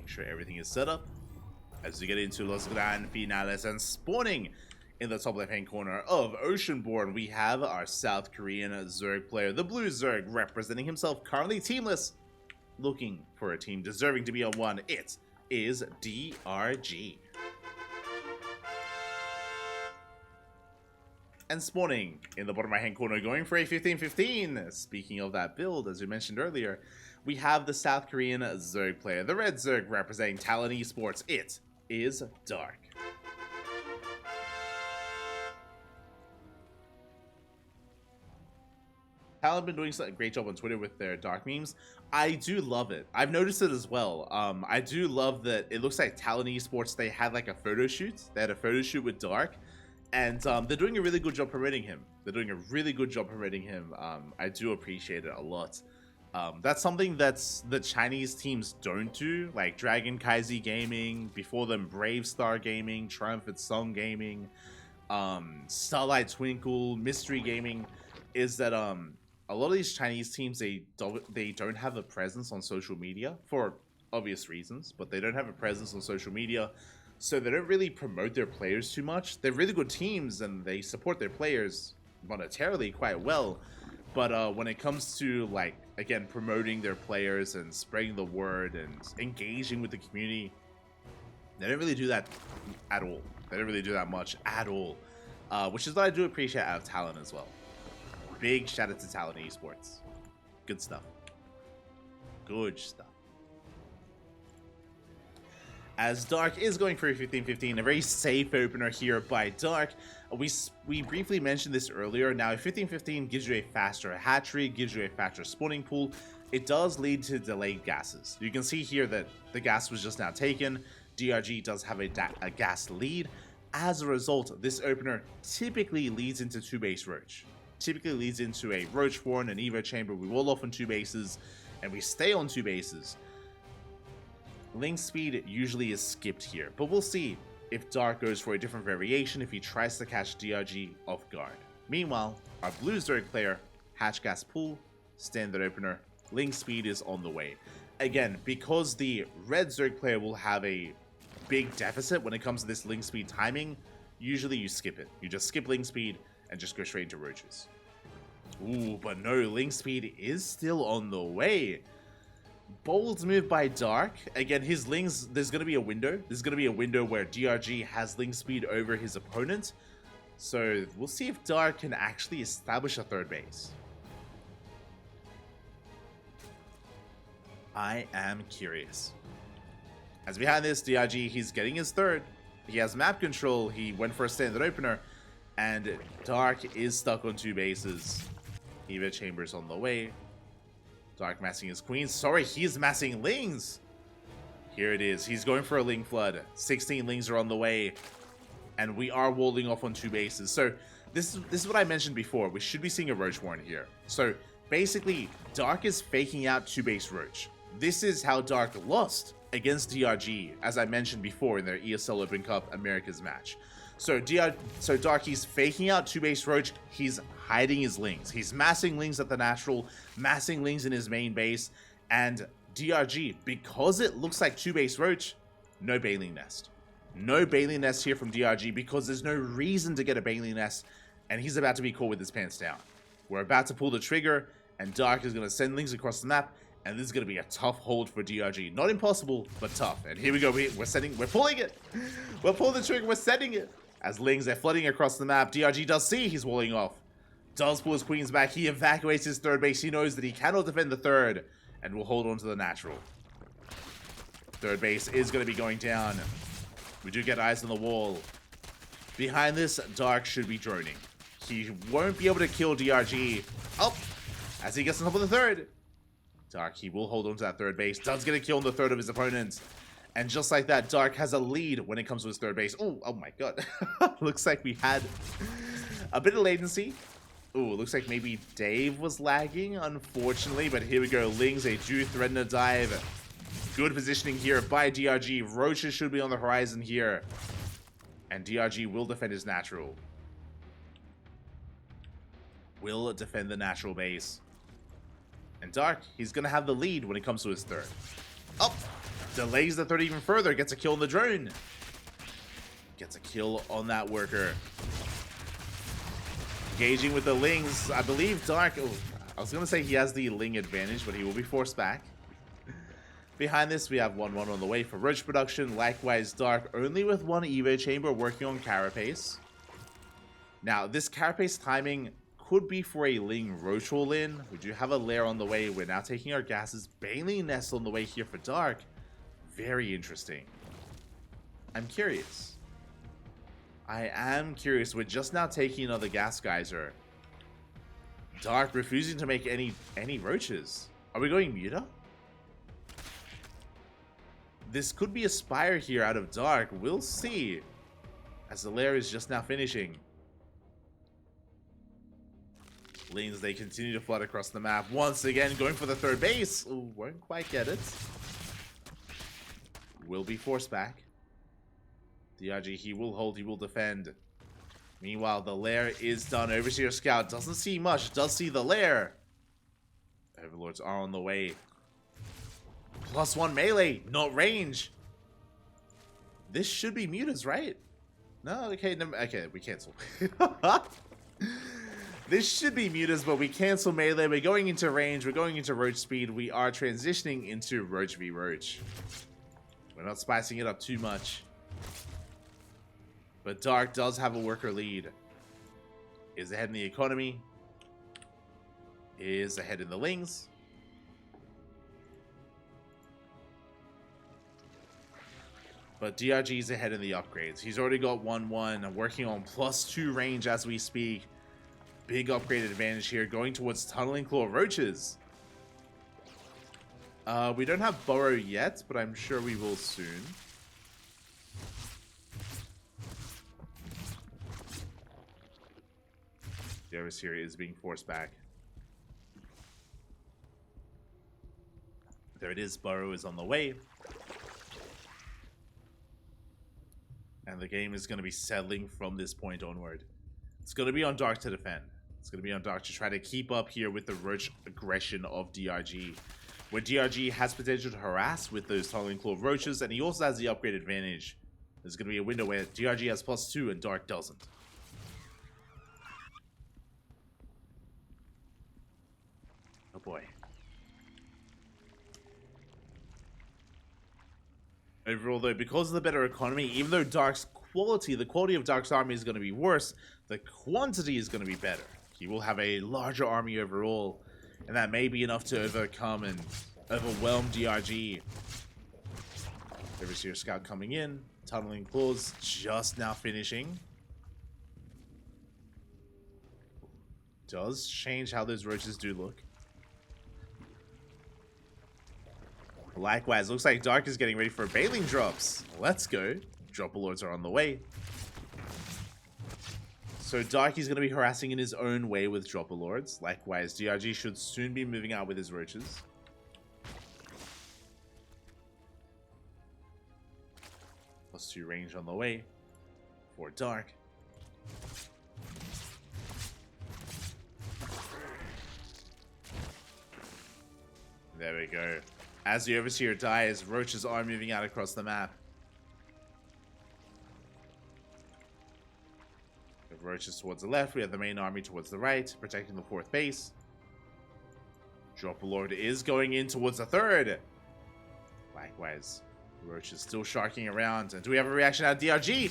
make sure everything is set up as we get into Los Gran Finales. And spawning in the top left-hand corner of Oceanborn, we have our South Korean Zerg player, the Blue Zerg, representing himself, currently teamless, looking for a team deserving to be on one. It is DRG. And spawning in the bottom right-hand corner, going for a 15-15. Speaking of that build, as we mentioned earlier, we have the South Korean Zerg player, the Red Zerg, representing Talon Esports. It is Dark. Talon been doing a great job on Twitter with their Dark memes. I do love it. I've noticed it as well. I do love that it looks like Talon Esports, they had like a photo shoot. They had a photo shoot with Dark. And they're doing a really good job promoting him. I do appreciate it a lot. That's something that's the Chinese teams don't do, like Dragon Kaizi Gaming, before them Brave Star Gaming, Triumphant Song Gaming, Starlight Twinkle, Mystery Gaming, is that a lot of these Chinese teams, they don't have a presence on social media for obvious reasons, but they don't have a presence on social media. So they don't really promote their players too much. They're really good teams and they support their players monetarily quite well. But when it comes to, like, again, promoting their players and spreading the word and engaging with the community, they don't really do that at all. They don't really do that much at all. Which is what I do appreciate out of Talon as well. Big shout out to Talon Esports. Good stuff. Good stuff. As Dark is going for a 15-15, a very safe opener here by Dark. We briefly mentioned this earlier. Now, a 15-15 gives you a faster hatchery, gives you a faster spawning pool. It does lead to delayed gases. You can see here that the gas was just now taken. DRG does have a gas lead. As a result, this opener typically leads into 2-base Roach. Typically leads into a Roach Warren, an Evo Chamber. We wall off on 2 bases, and we stay on 2 bases. Link speed usually is skipped here, but we'll see if Dark goes for a different variation if he tries to catch DRG off guard. Meanwhile, our Blue Zerg player, hatch gas pool, standard opener, link speed is on the way. Again, because the Red Zerg player will have a big deficit when it comes to this link speed timing, usually you skip it. You just skip link speed and just go straight into roaches. Ooh, but no, link speed is still on the way. Bold move by Dark. Again, his links, there's going to be a window. There's going to be a window where DRG has link speed over his opponent. So we'll see if Dark can actually establish a 3rd base. I am curious. As behind this, DRG, he's getting his 3rd. He has map control. He went for a standard opener. And Dark is stuck on 2 bases. Evo Chambers on the way. Dark massing his queens. Sorry, he's massing lings. Here it is. He's going for a ling flood. 16 lings are on the way. And we are walling off on 2 bases. So this is what I mentioned before. We should be seeing a Roach Warren here. So basically, Dark is faking out 2-base Roach. This is how Dark lost against DRG, as I mentioned before in their ESL Open Cup Americas match. So Dark, he's faking out 2-base Roach. He's hiding his lings. He's massing lings at the natural, massing lings in his main base, and DRG, because it looks like 2-base Roach, no Baleen Nest. No Baleen Nest here from DRG because there's no reason to get a Baleen Nest, and he's about to be caught with his pants down. We're about to pull the trigger, and Dark is going to send lings across the map, and this is going to be a tough hold for DRG. Not impossible, but tough. And here we go. We're pulling it. We're pulling the trigger. We're sending it. As lings are flooding across the map, DRG does see he's walling off. Does pull his queens back. He evacuates his 3rd base. He knows that he cannot defend the 3rd and will hold on to the natural. 3rd base is going to be going down. We do get eyes on the wall. Behind this, Dark should be droning. He won't be able to kill DRG. Oh, as he gets on top of the 3rd. Dark, he will hold on to that 3rd base. Does get a kill on the 3rd of his opponent. And just like that, Dark has a lead when it comes to his 3rd base. Oh my god. Looks like we had a bit of latency. Ooh, looks like maybe Dave was lagging, unfortunately. But here we go. Lings, they do threaten a dive. Good positioning here by DRG. Roaches should be on the horizon here. And DRG will defend his natural. Will defend the natural base. And Dark, he's going to have the lead when it comes to his 3rd. Oh! Delays the threat even further. Gets a kill on the drone. Gets a kill on that worker. Engaging with the Lings. I believe Dark... Oh, I was going to say he has the Ling advantage, but he will be forced back. Behind this, we have 1-1 on the way for Roach production. Likewise, Dark only with one Evo chamber working on Carapace. Now, this Carapace timing could be for a Ling Roach roll in. We do have a lair on the way. We're now taking our gases. Baneling Nest on the way here for Dark. Very interesting. I'm curious. I am curious. We're just now taking another gas geyser. Dark refusing to make any roaches. Are we going Muta? This could be a Spire here out of Dark. We'll see. As the lair is just now finishing. Lanes, they continue to flood across the map. Once again, going for the third base. Ooh, won't quite get it. Will be forced back. DRG, he will hold, he will defend. Meanwhile, the lair is done. Overseer Scout doesn't see much, does see the lair. Overlords are on the way. +1 melee, not range. This should be Mutas, right? No, okay, no, okay, we cancel. This should be Mutas, but we cancel melee. We're going into range, we're going into Roach speed. We are transitioning into Roach v Roach. We're not spicing it up too much. But Dark does have a worker lead. Is ahead in the economy. Is ahead in the Lings. But DRG is ahead in the upgrades. He's already got 1-1, working on +2 range as we speak. Big upgrade advantage here, going towards Tunneling Claw Roaches. We don't have Burrow yet, but I'm sure we will soon. The Overseer is being forced back. There it is, Burrow is on the way. And the game is going to be settling from this point onward. It's going to be on Dark to defend. It's going to be on Dark to try to keep up here with the Roach aggression of DRG. Where DRG has potential to harass with those Tunneling Claw Roaches, and he also has the upgrade advantage. There's going to be a window where DRG has +2 and Dark doesn't. Oh boy. Overall though, because of the better economy, even though Dark's quality, the quality of Dark's army is going to be worse, the quantity is going to be better. He will have a larger army overall, and that may be enough to overcome and overwhelm DRG. Overseer Scout coming in, Tunneling Claws just now finishing. Does change how those roaches do look. Likewise, looks like Dark is getting ready for Baneling drops. Let's go. Dropper Lords are on the way. So Dark is going to be harassing in his own way with Dropper Lords. Likewise, DRG should soon be moving out with his roaches. +2 range on the way for Dark. There we go. As the Overseer dies, roaches are moving out across the map. We have roaches towards the left, we have the main army towards the right, protecting the 4th base. Dropper Lord is going in towards the 3rd. Likewise, Roach is still sharking around. And do we have a reaction out of DRG?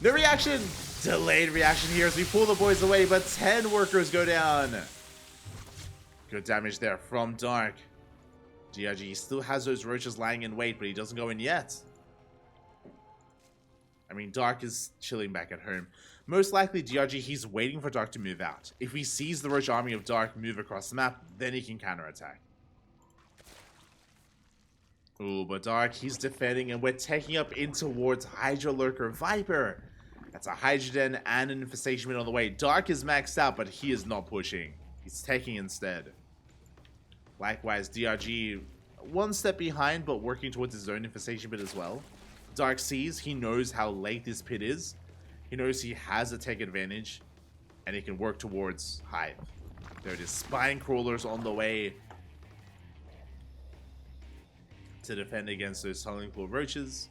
No reaction! Delayed reaction here as we pull the boys away, but 10 workers go down. Good damage there from Dark. DRG still has those roaches lying in wait, but he doesn't go in yet. I mean, Dark is chilling back at home. Most likely, DRG, he's waiting for Dark to move out. If he sees the roach army of Dark move across the map, then he can counterattack. Ooh, but Dark, he's defending, and we're taking up in towards Hydra Lurker Viper. That's a Hydra Den and an Infestation Mid on the way. Dark is maxed out, but he is not pushing. He's taking instead. Likewise, DRG, one step behind, but working towards his own Infestation Pit as well. Dark sees, he knows how late this pit is. He knows he has a tech advantage, and he can work towards Hive. There it is, Spine Crawlers on the way. to defend against those tunneling pool roaches.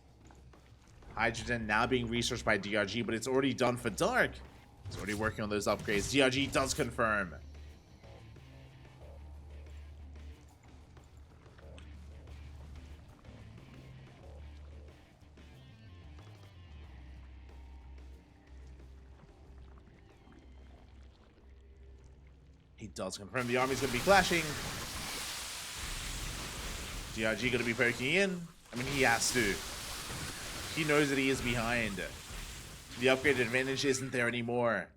Hydrogen now being researched by DRG, but it's already done for Dark. He's already working on those upgrades. DRG does confirm. He does confirm the army's going to be clashing. DRG going to be poking in. I mean, he has to. He knows that he is behind. The upgraded advantage isn't there anymore.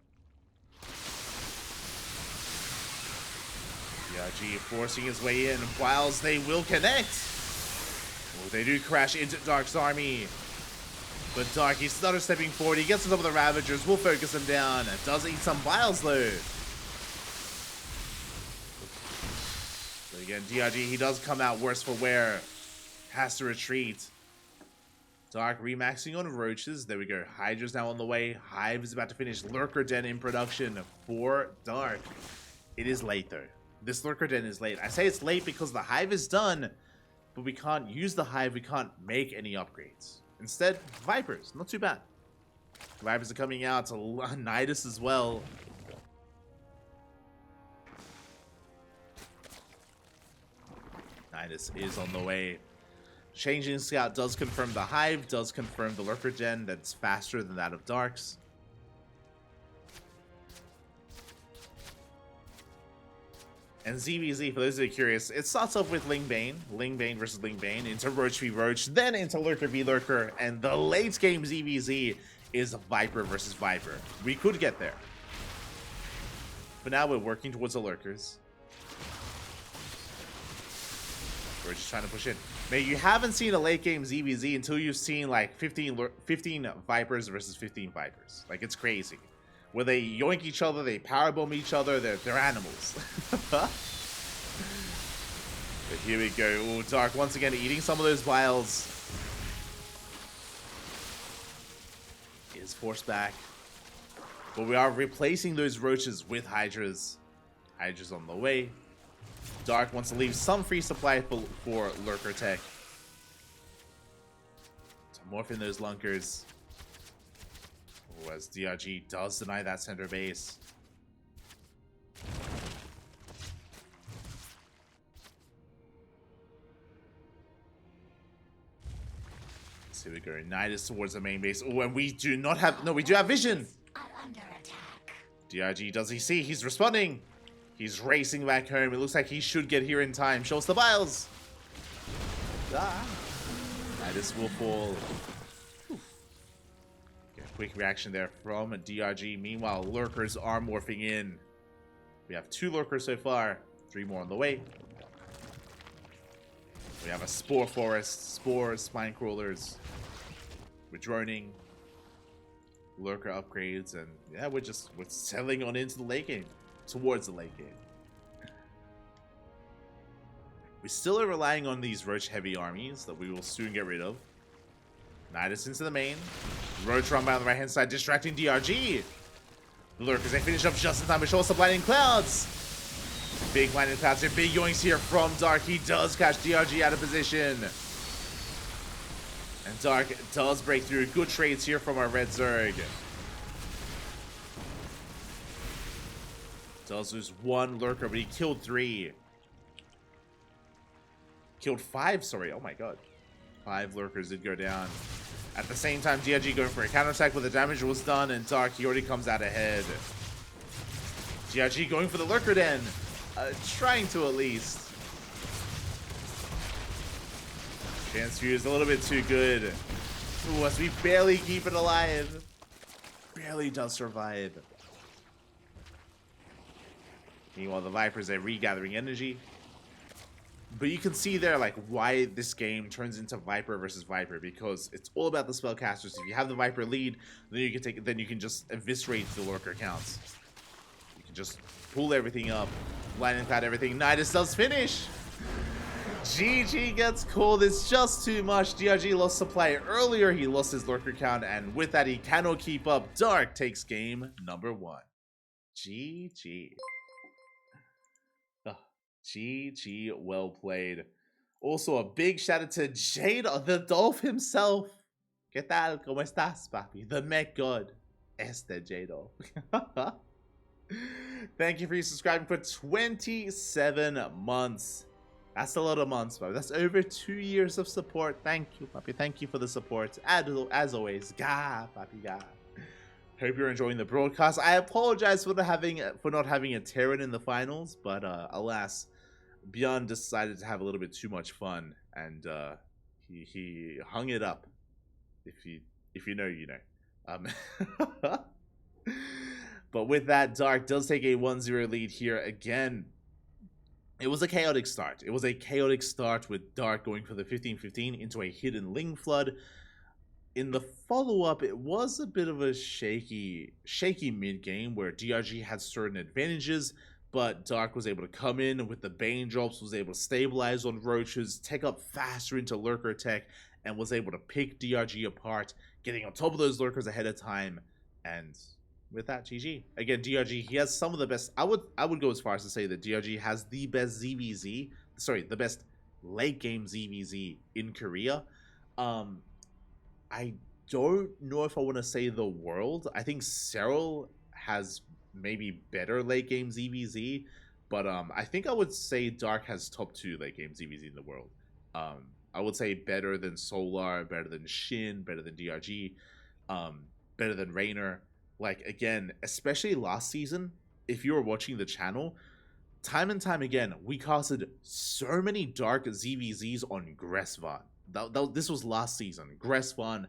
DRG forcing his way in whilst they will connect. Oh, they do crash into Dark's army. But Dark, he's stutter stepping forward. He gets on top of the Ravagers. Will focus him down. Does eat some vials though. But again, DRG, he does come out worse for wear. Has to retreat. Dark remaxing on roaches. There we go. Hydra's now on the way. Hive is about to finish. Lurker Den in production for Dark. It is late though. This Lurker Den is late. I say it's late because the Hive is done, but we can't use the Hive. We can't make any upgrades. Instead, Vipers. Not too bad. Vipers are coming out to Nidus as well. Nidus is on the way. Changing Scout does confirm the Hive, does confirm the Lurker Gen that's faster than that of Dark's. And ZvZ, for those that are curious, it starts off with Ling Bane versus Ling Bane, into Roach v Roach, then into Lurker v Lurker, and the late game ZvZ is Viper versus Viper. We could get there. But now we're working towards the Lurkers. We're just trying to push in. Man, you haven't seen a late game ZvZ until you've seen like 15 Vipers versus 15 Vipers. Like, it's crazy. Where they yoink each other, they powerbomb each other, they're animals. But here we go. Ooh, Dark once again eating some of those vials. Is forced back. But we are replacing those roaches with Hydras. Hydras on the way. Dark wants to leave some free supply for Lurker Tech. To morph in those Lunkers. Oh, as DRG does deny that center base. So we go. Nidus towards the main base. Oh, and we do not have... No, we do have vision. DRG, does he see? He's responding. He's racing back home. It looks like he should get here in time. Show us the vials. Ah. Nidus will fall. Okay, quick reaction there from DRG. Meanwhile, Lurkers are morphing in. We have 2 Lurkers so far. 3 more on the way. We have a Spore Forest. Spores, Spine Crawlers. We're droning. Lurker upgrades. And yeah, we're settling on into the late game. Towards the late game. We still are relying on these Roach heavy armies that we will soon get rid of. Nidus into the main. Roach run by on the right hand side, distracting DRG. The Lurkers, they finish up just in time, but show us the Blinding Clouds. Big Blinding Clouds here, big yoinks here from Dark. He does catch DRG out of position. And Dark does break through. Good trades here from our Red Zerg. Does lose 1 Lurker, but he killed 3. Killed 5, sorry. Oh my god. 5 Lurkers did go down. At the same time, DRG going for a counterattack, but the damage was done, and Dark, he already comes out ahead. DRG going for the Lurker Den. Trying to at least. Chance View is a little bit too good. Ooh, as we barely keep it alive. Barely does survive. Meanwhile, the Vipers are regathering energy. But you can see there, like, why this game turns into Viper versus Viper, because it's all about the spellcasters. If you have the Viper lead, then you can just eviscerate the Lurker counts. You can just pull everything up, Lightning Cloud everything. Nidus does finish. GG gets called. It's just too much. DRG lost supply earlier. He lost his Lurker count, and with that, he cannot keep up. Dark takes game number 1. GG. GG, well played. Also, a big shout out to Jada, the Dolph himself. ¿Qué tal? ¿Cómo estás, papi? The Met God. Jada. Thank you for subscribing for 27 months. That's a lot of months, papi. That's over 2 years of support. Thank you, papi. Thank you for the support. As always, ga, papi, ga. Hope you're enjoying the broadcast. I apologize for not having a Terran in the finals, but alas, Beyond decided to have a little bit too much fun, and he hung it up. If you know, you know. But with that, Dark does take a 1-0 lead here again. It was a chaotic start. It was a chaotic start with Dark going for the 15-15 into a hidden Ling Flood. In the follow-up, it was a bit of a shaky mid-game where DRG had certain advantages, but Dark was able to come in with the Bane drops, was able to stabilize on Roaches, take up faster into Lurker tech, and was able to pick DRG apart, getting on top of those Lurkers ahead of time, and with that, GG. Again, DRG, he has some of the best. I would go as far as to say that DRG has the best ZvZ, sorry, the best late game ZvZ in Korea. I don't know if I want to say the world. I think Cyril has maybe better late game ZvZ, but I think I would say Dark has top 2 late game ZvZ in the world. I would say better than Solar, better than Shin, better than DRG, better than Raynor. Like, again, especially last season, if you were watching the channel, time and time again, we casted so many Dark ZvZs on Gressvan. This was last season. Gressvan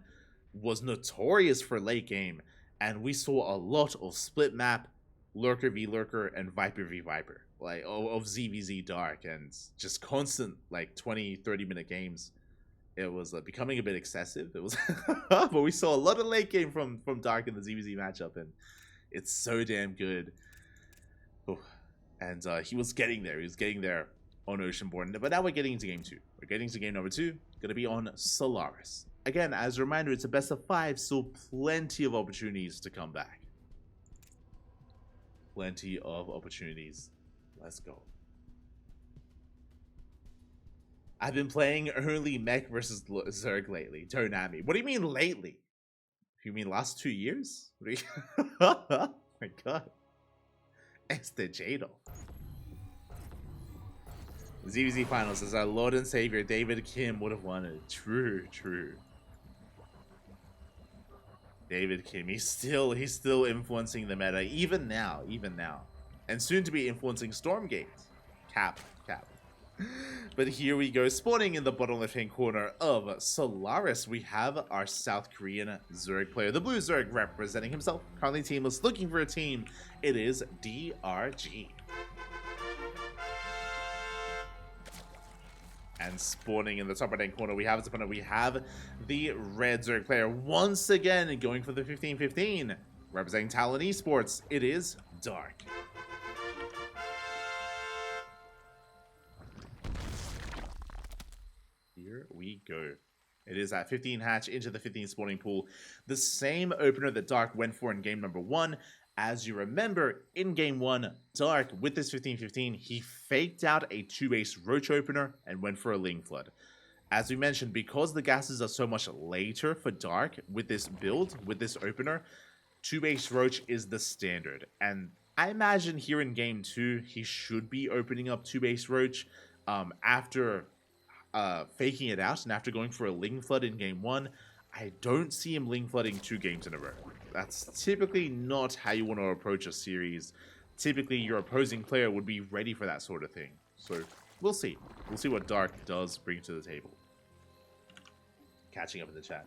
was notorious for late game, and we saw a lot of split map, Lurker v Lurker, and Viper v Viper, like of ZvZ Dark, and just constant like 20-30 minute games. It was becoming a bit excessive. It was, but we saw a lot of late game from Dark in the ZvZ matchup, and it's so damn good. Oh. And he was getting there. He was getting there on Oceanborn. But now we're getting into game 2. We're getting to game number 2. Going to be on Solaris. Again, as a reminder, it's a best of 5, so plenty of opportunities to come back. Plenty of opportunities. Let's go. I've been playing only Mech versus Zerg lately. Don't at me. What do you mean lately? You mean last 2 years? What do you... Oh my god. Jado. ZvZ Finals as our Lord and Savior David Kim would have won it. True, true. David Kim, he's still influencing the meta, even now. And soon to be influencing Stormgate. Cap. But here we go, spawning in the bottom left-hand corner of Solaris, we have our South Korean Zerg player, the Blue Zerg representing himself, currently teamless, looking for a team. It is DRG. And spawning in the top right-hand corner, we have the Red Zerg player once again going for the 15-15, representing Talon Esports. It is Dark. Here we go. It is at 15 hatch into the 15 spawning pool. The same opener that Dark went for in game number 1. As you remember, in game 1, Dark, with this 15-15, he faked out a 2-base Roach opener and went for a Ling Flood. As we mentioned, because the gases are so much later for Dark with this build, with this opener, 2-base Roach is the standard. And I imagine here in game 2, he should be opening up 2-base Roach after faking it out and after going for a Ling Flood in game 1. I don't see him Ling Flooding 2 games in a row. That's typically not how you want to approach a series. Typically, your opposing player would be ready for that sort of thing. So, we'll see. We'll see what Dark does bring to the table. Catching up in the chat.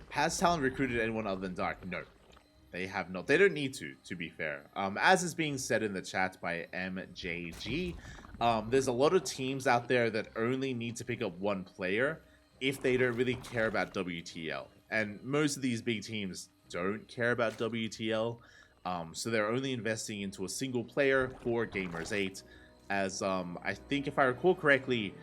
Has Talon recruited anyone other than Dark? No. They have not. They don't need to be fair. As is being said in the chat by MJG, there's a lot of teams out there that only need to pick up one player if they don't really care about WTL. And most of these big teams don't care about WTL, so they're only investing into a single player for Gamers 8. As I think if I recall correctly,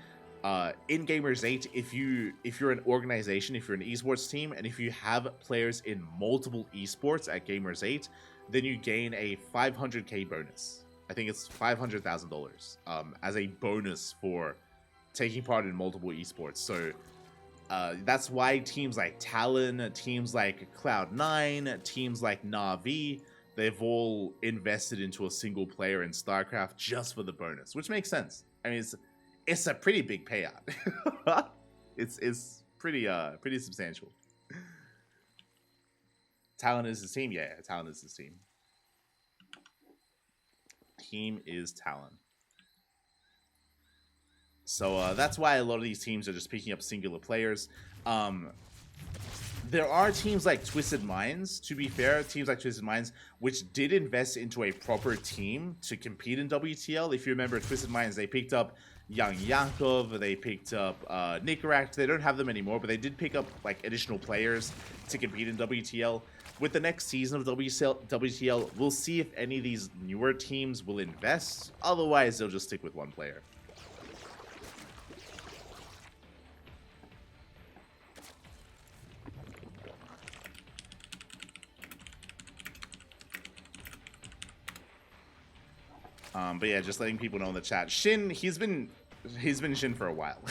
in Gamers 8, if you're an organization, if you're an esports team, and if you have players in multiple esports at Gamers 8, then you gain a 500k bonus. I think it's $500,000 as a bonus for taking part in multiple esports. So that's why teams like Talon, teams like Cloud9, teams like Na'Vi, they've all invested into a single player in StarCraft just for the bonus, which makes sense. I mean, it's a pretty big payout. it's pretty substantial. Talon is his team, yeah. Talon is his team. Team is Talon. So that's why a lot of these teams are just picking up singular players. There are teams like Twisted Minds, to be fair, teams like Twisted Minds, which did invest into a proper team to compete in WTL. If you remember Twisted Minds, they picked up Young Yankov, they picked up Nicorakt. They don't have them anymore, but they did pick up like additional players to compete in WTL. With the next season of WTL, we'll see if any of these newer teams will invest. Otherwise, they'll just stick with one player. But yeah, just letting people know in the chat. Shin, he's been Shin for a while.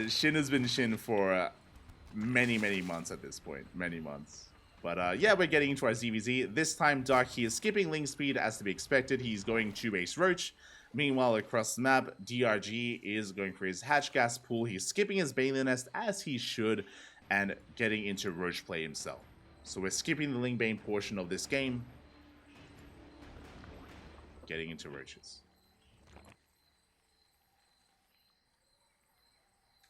Shin has been Shin for many months at this point. Many months. But yeah, we're getting into our ZvZ. This time, Dark, he is skipping link speed as to be expected. He's going 2-base Roach. Meanwhile, across the map, DRG is going for his hatch gas pool. He's skipping his Bailey Nest as he should and getting into Roach play himself. So we're skipping the Ling Bane portion of this game. Getting into Roaches.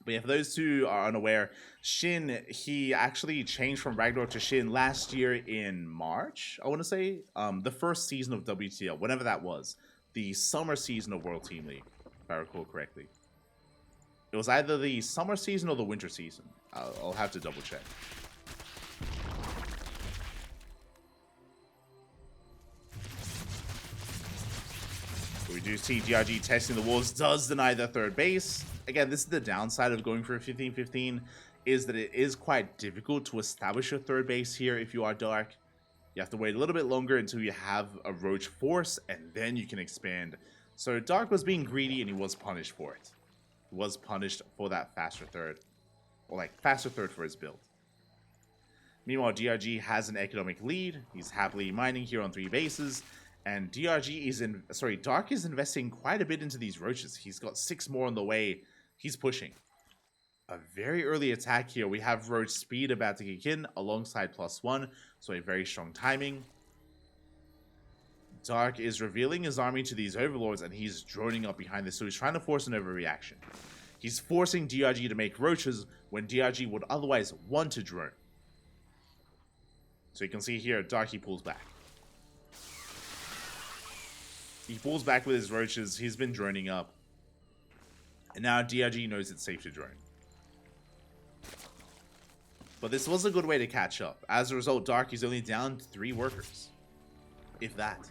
But yeah, for those who are unaware, Shin, he actually changed from Ragnarok to Shin last year in March, I want to say. The first season of WTL, whenever that was. The summer season of World Team League, if I recall correctly. It was either the summer season or the winter season. I'll have to double check. We do see DRG testing the walls, does deny the third base. Again, this is the downside of going for a 15-15, is that it is quite difficult to establish a third base here if you are Dark. You have to wait a little bit longer until you have a Roach force, and then you can expand. So Dark was being greedy, and he was punished for it. He was punished for that faster third. Or like, faster third for his build. Meanwhile, DRG has an economic lead. He's happily mining here on 3 bases. And DRG is Dark is investing quite a bit into these Roaches. He's got 6 more on the way. He's pushing. A very early attack here. We have Roach speed about to kick in alongside +1. So a very strong timing. Dark is revealing his army to these overlords and he's droning up behind this. So he's trying to force an overreaction. He's forcing DRG to make Roaches when DRG would otherwise want to drone. So you can see here, Dark, he pulls back. He pulls back with his Roaches. He's been droning up. And now DRG knows it's safe to drone. But this was a good way to catch up. As a result, Dark is only down 3 workers. If that.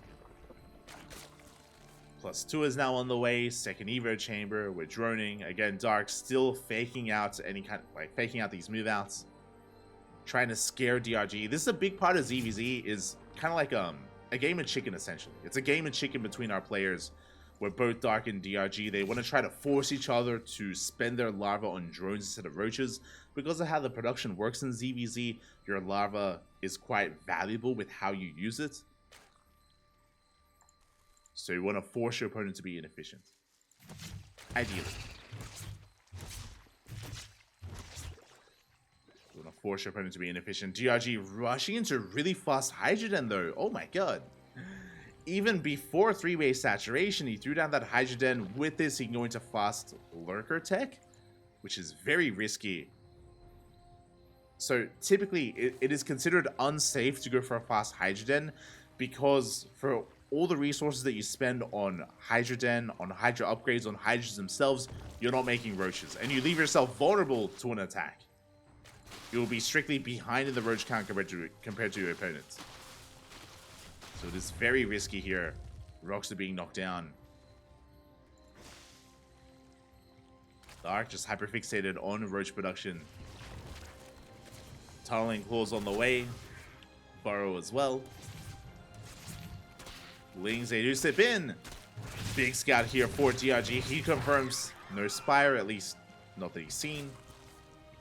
+2 is now on the way. Second Evo chamber. We're droning. Again, Dark still faking out any kind of, like, faking out these move outs. Trying to scare DRG. This is a big part of ZvZ, is kind of like a game of chicken, essentially. It's a game of chicken between our players, where both Dark and DRG, they want to try to force each other to spend their larva on drones instead of Roaches. Because of how the production works in ZvZ, your larva is quite valuable with how you use it. So you want to force your opponent to be inefficient. Ideally. You want to force your opponent to be inefficient. DRG rushing into really fast Hydrogen though. Oh my god. Even before 3-way saturation, he threw down that Hydrogen. With this, he can go into fast Lurker tech, which is very risky. So typically, it is considered unsafe to go for a fast Hydrogen, because for all the resources that you spend on Hydrogen, on Hydra upgrades, on Hydras themselves, you're not making Roaches, and you leave yourself vulnerable to an attack. You will be strictly behind in the Roach count compared to your opponents. So it is very risky here. Rocks are being knocked down. Dark just hyperfixated on Roach production. Tunneling claws on the way. Burrow as well. Lings, they do slip in. Big scout here for DRG. He confirms no Spire, at least not that he's seen.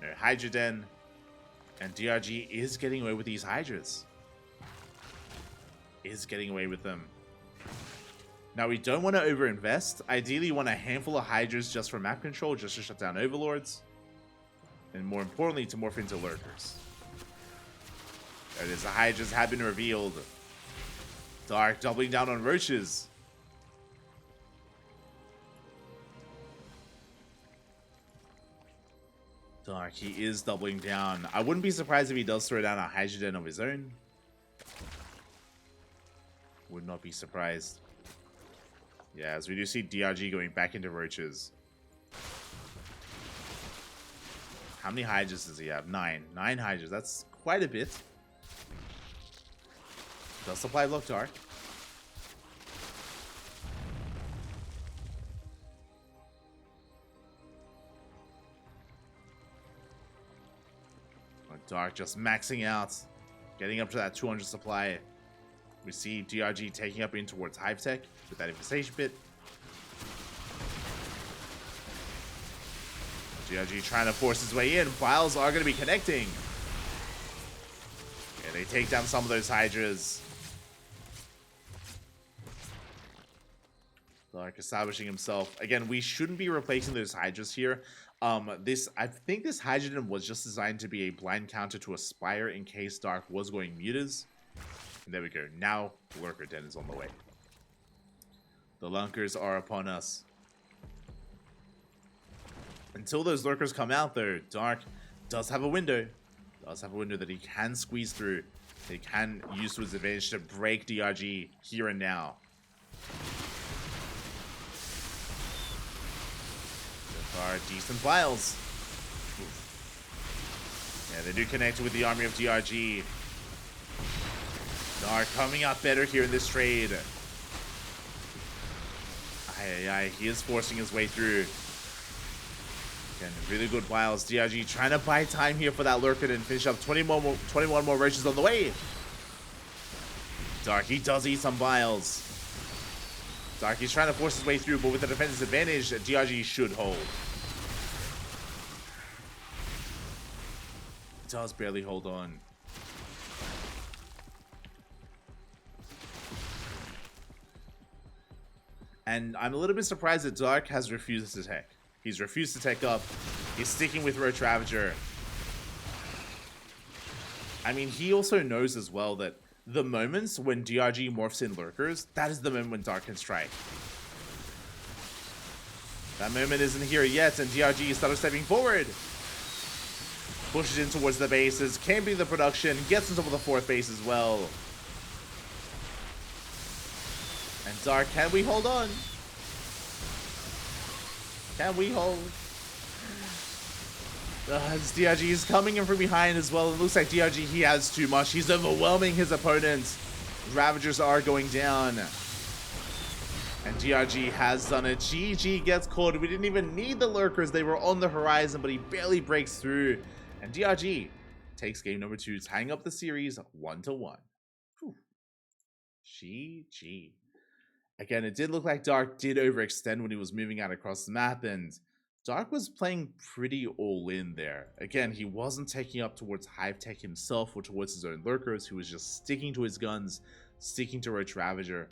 No Hydra Den. And DRG is getting away with these Hydras. Is getting away with them. Now, we don't want to overinvest. Ideally, you want a handful of Hydras just for map control, just to shut down Overlords. And more importantly, to morph into Lurkers. There it is. The Hydras have been revealed. Dark doubling down on Roaches. Dark, he is doubling down. I wouldn't be surprised if he does throw down a Hydra Den of his own. Would not be surprised. Yeah, as we do see DRG going back into Roaches. How many Hydras does he have? 9. 9 Hydras. That's quite a bit. Does supply block Dark. Dark just maxing out. Getting up to that 200 supply. We see DRG taking up in towards Hive Tech with that infestation bit. DRG trying to force his way in. Files are going to be connecting. Yeah, they take down some of those Hydras. Dark establishing himself. Again, we shouldn't be replacing those Hydras here. I think this Hydra Den was just designed to be a blind counter to Aspire in case Dark was going mutas. And there we go. Now Lurker Den is on the way. The Lunkers are upon us. Until those Lurkers come out though, Dark does have a window. Does have a window that he can squeeze through. He can use to his advantage to break DRG here and now. Are decent files. Yeah, they do connect with the army of DRG. Dark coming out better here in this trade. He is forcing his way through. Again, really good files. DRG trying to buy time here for that Lurker and finish up 21 more Roaches on the way. Dark, he does eat some vials. Dark, he's trying to force his way through, but with the defensive advantage, DRG should hold. Does barely hold on. And I'm a little bit surprised that Dark has refused to tech. He's refused to tech up. He's sticking with Roach Ravager. I mean, he also knows as well that the moments when DRG morphs in Lurkers, that is the moment when Dark can strike. That moment isn't here yet, and DRG started stepping forward. Pushes in towards the bases, can be the production, gets on top of the 4th base as well. And Dark, can we hold on? Can we hold? DRG is coming in from behind as well. It looks like DRG, he has too much. He's overwhelming his opponents. Ravagers are going down. And DRG has done it. GG gets caught. We didn't even need the Lurkers. They were on the horizon, but he barely breaks through. And DRG takes game number 2, tying up the series 1-1. GG. Again, it did look like Dark did overextend when he was moving out across the map, and Dark was playing pretty all in there. Again, he wasn't taking up towards Hive Tech himself or towards his own Lurkers. He was just sticking to his guns, sticking to Roach Ravager.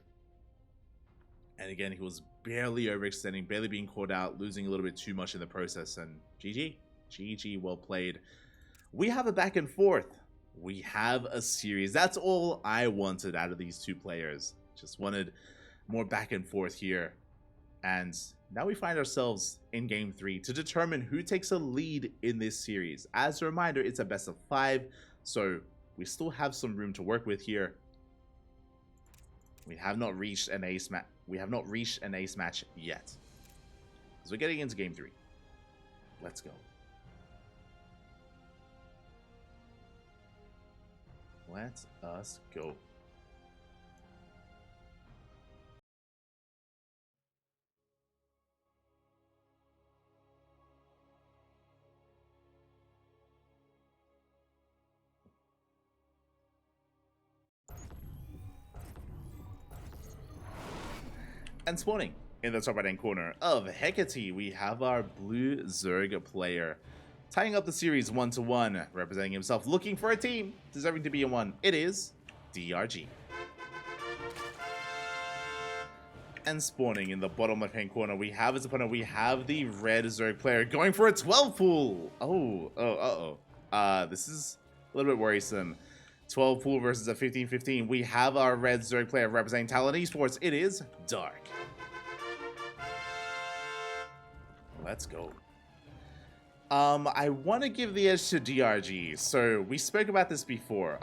And again, he was barely overextending, barely being caught out, losing a little bit too much in the process, and GG. GG, well played. We have a back and forth. We have a series. That's all I wanted out of these two players. Just wanted more back and forth here. And now we find ourselves in game 3 to determine who takes a lead in this series. As a reminder, it's a best of 5, so we still have some room to work with here. We have not reached an ace match. We have not reached an ace match yet. So we're getting into game 3. Let's go. Let us go. And spawning in the top right hand corner of Hecate, we have our blue Zerg player. Tying up the series 1-1, representing himself, looking for a team, deserving to be in one. It is DRG. And spawning in the bottom left hand corner, we have his opponent, we have the red Zerg player going for a 12 pool. This is a little bit worrisome. 12 pool versus a 15-15. We have our red Zerg player representing Talon Esports. It is Dark. Let's go. I want to give the edge to DRG. So we spoke about this before.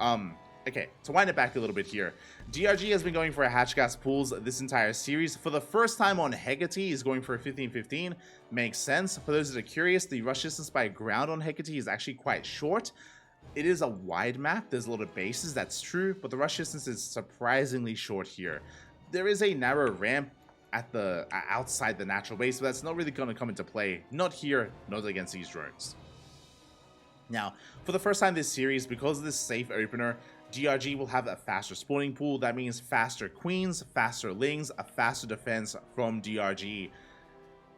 Okay, to wind it back a little bit here. DRG has been going for a Hatchgas pools this entire series. For the first time on Hecate, he's going for a 15-15. Makes sense. For those that are curious, the rush distance by ground on Hecate is actually quite short. It is a wide map. There's a lot of bases, that's true, but the rush distance is surprisingly short here. There is a narrow ramp at the outside the natural base, but that's not really going to come into play. Not here, not against these drones. Now, for the first time this series, because of this safe opener, DRG will have a faster spawning pool. That means faster queens, faster lings, a faster defense from DRG.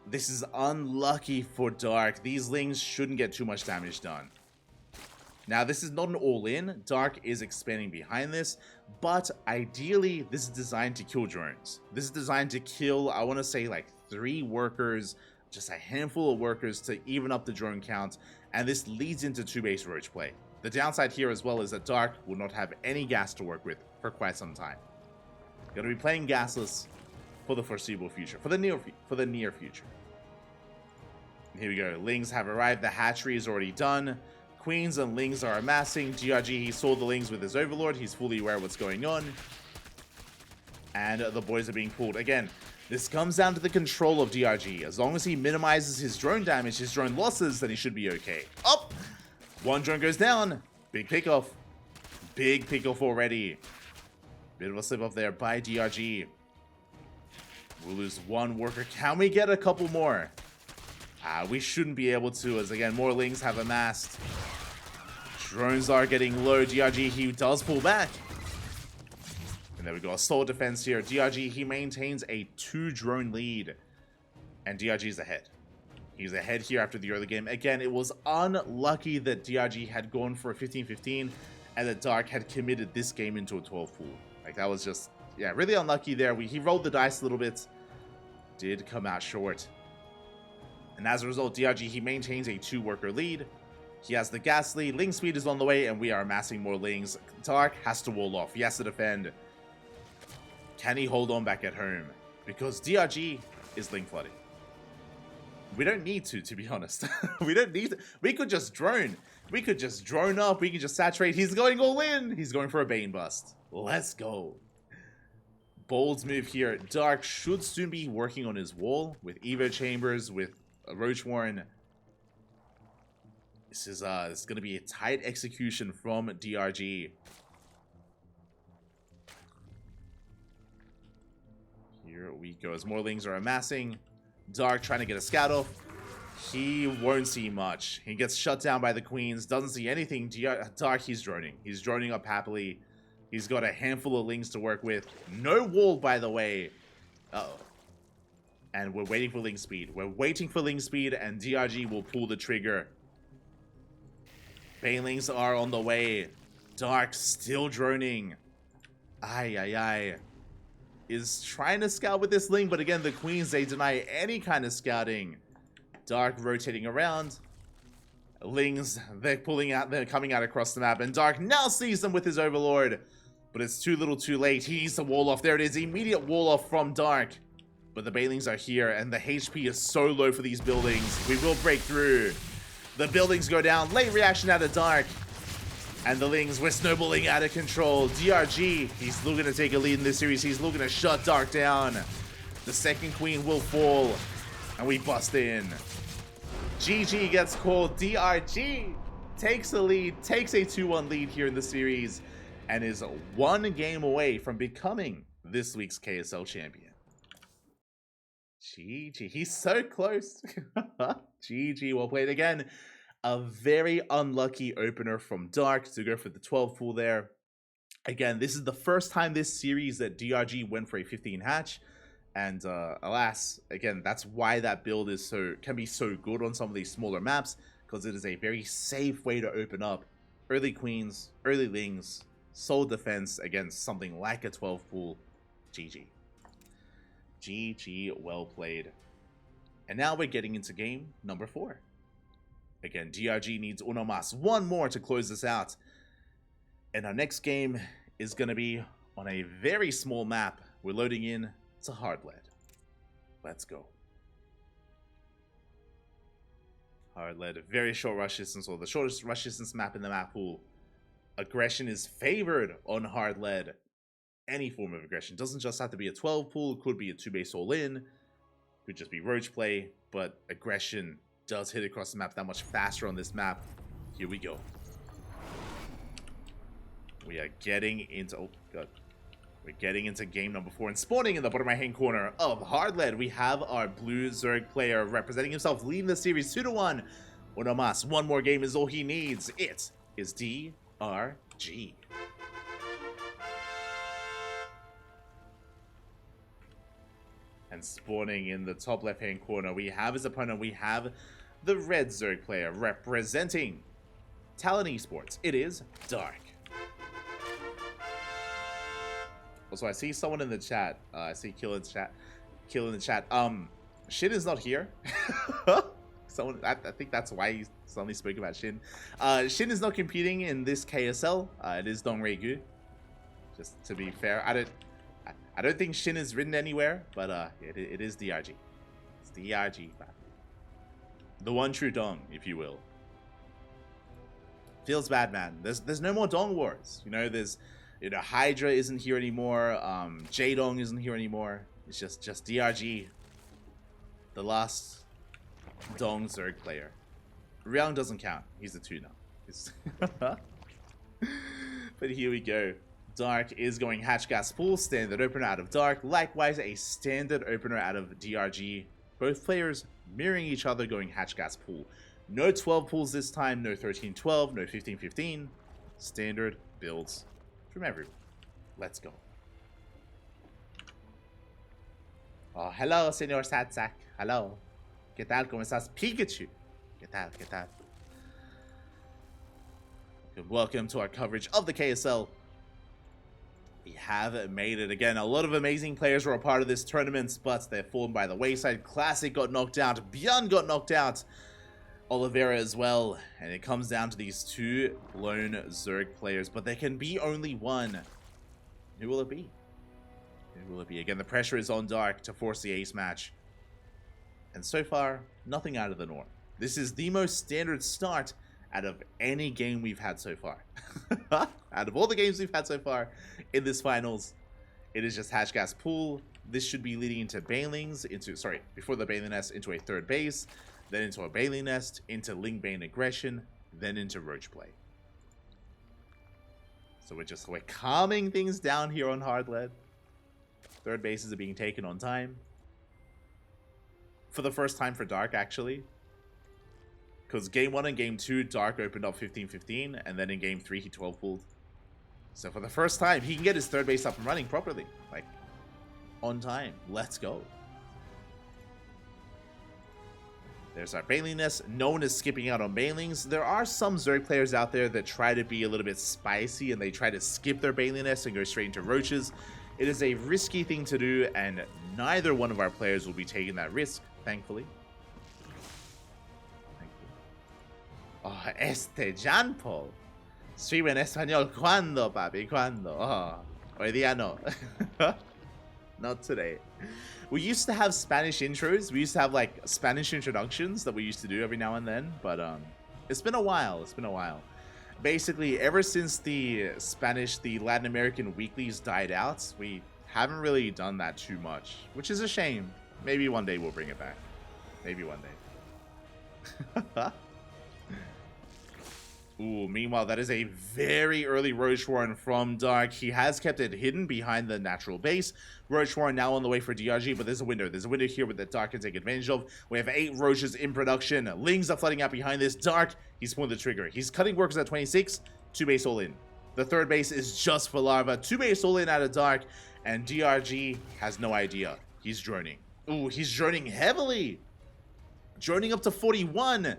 This is unlucky for Dark. These lings shouldn't get too much damage done. Now, this is not an all-in. Dark is expanding behind this, but ideally, this is designed to kill drones. This is designed to kill, I want to say, like 3 workers, just a handful of workers to even up the drone count, and this leads into 2-base roach play. The downside here as well is that Dark will not have any gas to work with for quite some time. Going to be playing gasless for the foreseeable future, for the near future. Here we go. Lings have arrived. The hatchery is already done. Queens and lings are amassing. DRG, he saw the lings with his overlord. He's fully aware of what's going on. And the boys are being pulled. Again, this comes down to the control of DRG. As long as he minimizes his drone damage, his drone losses, then he should be okay. Up! One drone goes down. Big pickoff. Big pickoff already. Bit of a slip up there by DRG. We'll lose one worker. Can we get a couple more? We shouldn't be able to, as again, more lings have amassed. Drones are getting low. DRG, he does pull back. And there we go, a solid defense here. DRG, he maintains a 2-drone lead. And DRG is ahead. He's ahead here after the early game. Again, it was unlucky that DRG had gone for a 15-15 and that Dark had committed this game into a 12 pool. Like, that was just, yeah, really unlucky there. He rolled the dice a little bit. Did come out short. And as a result, DRG, he maintains a 2-worker lead. He has the gas lead. Ling speed is on the way, and we are amassing more lings. Dark has to wall off. He has to defend. Can he hold on back at home? Because DRG is ling flooding. We don't need to be honest. We don't need to. We could just drone. We could just drone up. We can just saturate. He's going all in. He's going for a Bane bust. Let's go. Bold move here. Dark should soon be working on his wall with Evo Chambers, with Roach Warren. This is going to be a tight execution from DRG. Here we go. As more lings are amassing, Dark trying to get a scout off. He won't see much. He gets shut down by the queens. Doesn't see anything. Dark, he's droning. He's droning up happily. He's got a handful of lings to work with. No wall, by the way. Uh-oh. And we're waiting for ling speed. We're waiting for ling speed, and DRG will pull the trigger. Banelings are on the way. Dark still droning. Ay. Is trying to scout with this ling, but again, the queens, they deny any kind of scouting. Dark rotating around. Lings, they're coming out across the map, and Dark now sees them with his overlord. But it's too little too late. He needs to wall off. There it is. Immediate wall off from Dark. But the Banelings are here, and the HP is so low for these buildings. We will break through. The buildings go down. Late reaction out of Dark. And the lings, we're snowballing out of control. DRG, he's looking to take a lead in this series. He's looking to shut Dark down. The second queen will fall. And we bust in. GG gets called. DRG takes the lead, takes a 2-1 lead here in the series, and is 1 game away from becoming this week's KSL champion. GG, he's so close. GG, well played again. A very unlucky opener from Dark to go for the 12 pool there. Again, this is the first time this series that DRG went for a 15 hatch. And alas, again, that's why that build is can be so good on some of these smaller maps, because it is a very safe way to open up early queens, early lings, soul defense against something like a 12 pool. GG. GG, well played. And now we're getting into game number 4. Again, DRG needs uno más, one more to close this out. And our next game is going to be on a very small map. We're loading in to hard lead. Let's go. Hard lead, very short rush distance, or the shortest rush distance map in the map pool. Aggression is favored on hard lead. Any form of aggression. Doesn't just have to be a 12 pool, could be a 2-base all-in, could just be roach play, but aggression does hit across the map that much faster on this map. Here we go. We are getting into, oh god, we're getting into game number 4, and spawning in the bottom right hand corner of hard lead, we have our blue Zerg player representing himself, leading the series 2-1. Uno más, one more game is all he needs. It is DRG. And spawning in the top left hand corner, we have his opponent, we have the red Zerg player representing Talon Esports. It is Dark. Also, I see someone in the chat. I see Kill in the chat. Shin is not here. Someone, I think that's why he suddenly spoke about Shin. Shin is not competing in this KSL. It is Dong Rei-gu. Just to be fair, I don't think Shin is written anywhere, but it is DRG. It's DRG. The one true Dong, if you will. Feels bad, man. There's no more Dong wars. You know, Hydra isn't here anymore. J-Dong isn't here anymore. It's just DRG. The last Dong Zerg player. Ryung doesn't count. He's the 2 now. But here we go. Dark is going Hatch Gas Pool, standard opener out of Dark. Likewise, a standard opener out of DRG. Both players mirroring each other, going Hatch Gas Pool. No 12 pools this time, no 13-12, no 15-15. Standard builds from everyone. Let's go. Oh, hello, señor Satsak. Hello. ¿Qué tal? ¿Cómo estás? Pikachu. ¿Qué tal? ¿Qué tal? Welcome to our coverage of the KSL. We have made it again. A lot of amazing players were a part of this tournament, but they're fallen by the wayside. Classic got knocked out. Björn got knocked out. Oliveira as well. And it comes down to these 2 lone Zerg players, but there can be only one. Who will it be? Who will it be? Again, the pressure is on Dark to force the ace match. And so far, nothing out of the norm. This is the most standard start out of any game we've had so far. Out of all the games we've had so far in this finals, it is just Hatch Gas Pool. This should be leading into Banelings, before the Baneling Nest, into a 3rd base, then into a Baneling Nest, into Ling Bane Aggression, then into Roach Play. So we're calming things down here on hard lead. 3rd bases are being taken on time. For the first time for Dark, actually. Because game 1 and game 2, Dark opened up 15-15, and then in game 3, he 12-pooled. So for the first time, he can get his 3rd base up and running properly. Like, on time. Let's go. There's our Baneling Nest. No one is skipping out on Banelings. There are some Zerg players out there that try to be a little bit spicy, and they try to skip their Baneling Nest and go straight into Roaches. It is a risky thing to do, and neither one of our players will be taking that risk, thankfully. Oh, Jan Paul. Stream en español. ¿Cuándo, papi? ¿Cuándo? Oh, hoy día no. Not today. We used to have Spanish intros. We used to have like Spanish introductions that we used to do every now and then. But it's been a while. It's been a while. Basically, ever since the Latin American weeklies died out, we haven't really done that too much, which is a shame. Maybe one day we'll bring it back. Maybe one day. Ooh, meanwhile, that is a very early Roach Warren from Dark. He has kept it hidden behind the natural base. Roach Warren now on the way for DRG, but there's a window. There's a window here that Dark can take advantage of. We have 8 Roaches in production. Lings are flooding out behind this. Dark, he's pulling the trigger. He's cutting workers at 26. 2 base all in. The 3rd base is just for Larva. 2 base all in out of Dark, and DRG has no idea. He's droning. Ooh, he's droning heavily. Droning up to 41.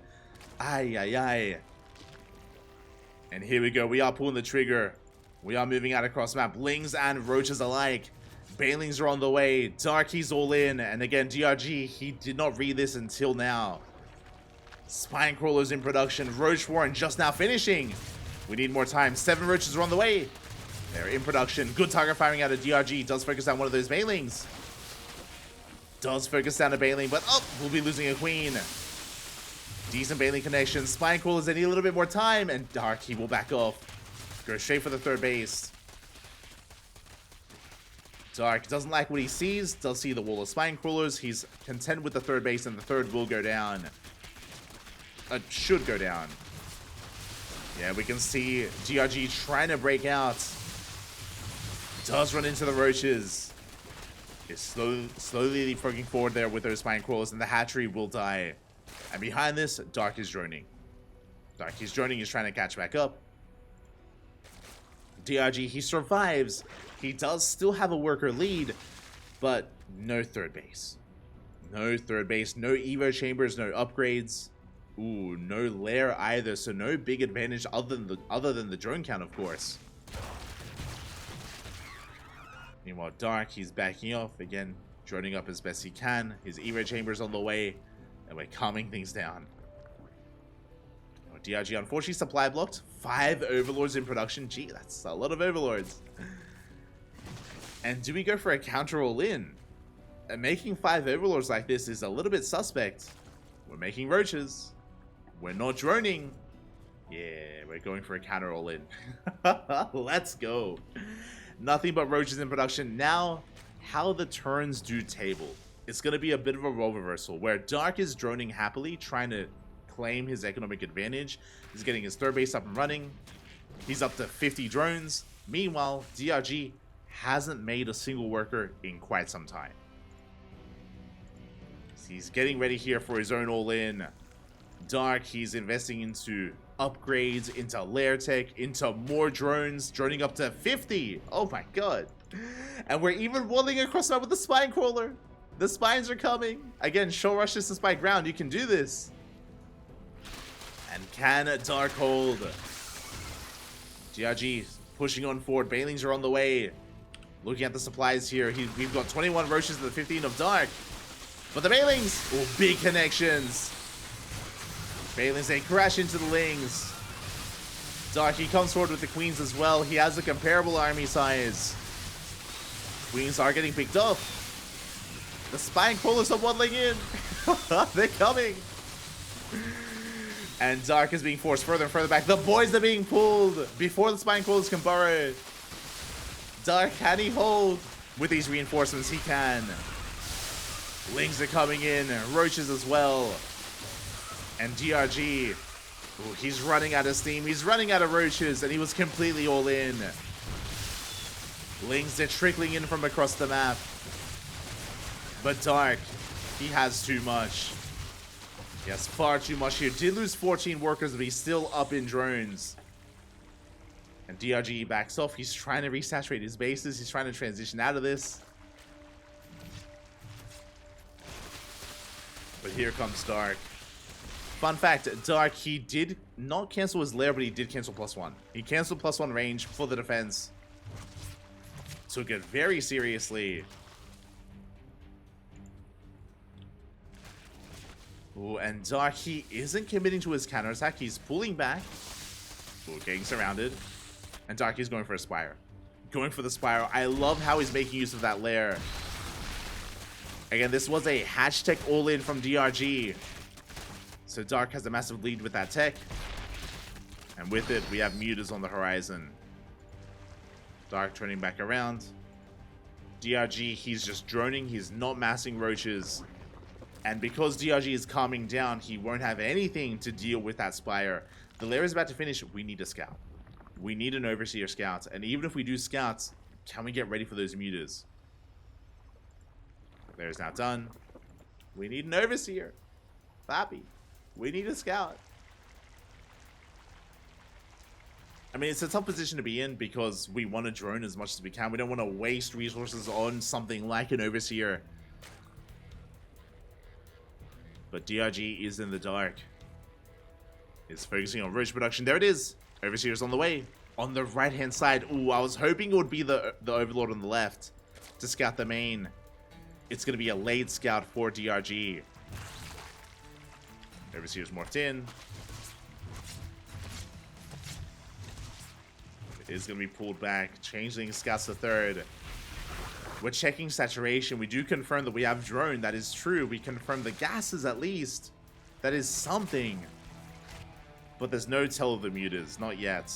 Ay, ay, ay. And here we go. We are pulling the trigger. We are moving out across map. Lings and roaches alike. Banelings are on the way. Dark, he's all in. And again, DRG, he did not read this until now. Spine crawlers in production. Roach Warren just now finishing. We need more time. 7 roaches are on the way. They're in production. Good target firing out of DRG. Does focus down one of those banelings. Does focus down a baneling, but oh, we'll be losing a queen. Decent baneling connection. Spine crawlers, they need a little bit more time. And Dark, he will back off. Go straight for the third base. Dark doesn't like what he sees. Does see the wall of spine crawlers. He's content with the third base, and the third will go down. Should go down. Yeah, we can see DRG trying to break out. Does run into the roaches. Is slowly leapfrogging forward there with those spine crawlers, and the hatchery will die. And behind this, Dark is droning. Dark, he's droning. He's trying to catch back up. DRG, he survives. He does still have a worker lead, but no third base. No third base, no Evo chambers, no upgrades. Ooh, no lair either, so no big advantage other than the drone count, of course. Meanwhile, Dark, he's backing off again, droning up as best he can. His Evo chamber's on the way, and we're calming things down. Oh, DRG unfortunately supply blocked. 5 overlords in production. Gee, that's a lot of overlords. And do we go for a counter all in? And making 5 overlords like this is a little bit suspect. We're making roaches. We're not droning. Yeah, we're going for a counter all in. Let's go. Nothing but roaches in production. Now, how the turns do table. It's going to be a bit of a role reversal where Dark is droning happily, trying to claim his economic advantage. He's getting his third base up and running. He's up to 50 drones. Meanwhile, DRG hasn't made a single worker in quite some time. He's getting ready here for his own all-in. Dark, he's investing into upgrades, into lair tech, into more drones, droning up to 50. Oh my god. And we're even walling across map with the spine crawler. The spines are coming. Again, show rush this to spike ground. You can do this. And can Dark hold? DRG pushing on forward. Banelings are on the way. Looking at the supplies here. We've got 21 roaches to the 15 of Dark. But the Banelings, oh, big connections. Banelings, they crash into the Lings. Dark, he comes forward with the Queens as well. He has a comparable army size. Queens are getting picked up. The spine crawlers are waddling in. They're coming. And Dark is being forced further and further back. The boys are being pulled before the spine crawlers can burrow. Dark, can he hold? With these reinforcements, he can. Lings are coming in. Roaches as well. And DRG, ooh, he's running out of steam. He's running out of roaches, and he was completely all in. Lings are trickling in from across the map. But Dark, he has too much. He has far too much here. Did lose 14 workers, but he's still up in drones. And DRG backs off. He's trying to resaturate his bases. He's trying to transition out of this. But here comes Dark. Fun fact, Dark, he did not cancel his lair, but he did cancel +1. He canceled +1 range for the defense. Took it very seriously. Ooh, and Dark, he isn't committing to his counterattack. He's pulling back. Ooh, getting surrounded. And Dark is going for a Spire. Going for the Spire. I love how he's making use of that lair. Again, this was a hatch tech all-in from DRG. So Dark has a massive lead with that tech. And with it, we have mutas on the horizon. Dark turning back around. DRG, he's just droning. He's not massing roaches. And because DRG is calming down, he won't have anything to deal with that Spire. The lair is about to finish. We need a scout. We need an Overseer scout. And even if we do scouts, can we get ready for those mutas? The lair is now done. We need an Overseer. Fappy. We need a scout. I mean, it's a tough position to be in because we want to drone as much as we can. We don't want to waste resources on something like an Overseer. But DRG is in the dark. Is focusing on roach production. There it is. Overseer's on the way. On the right-hand side. Ooh, I was hoping it would be the Overlord on the left to scout the main. It's going to be a late scout for DRG. Overseer's morphed in. It is going to be pulled back. Changeling scouts the third. We're checking saturation. We do confirm that we have drone. That is true. We confirm the gases at least. That is something. But there's no tell of the mutas. Not yet.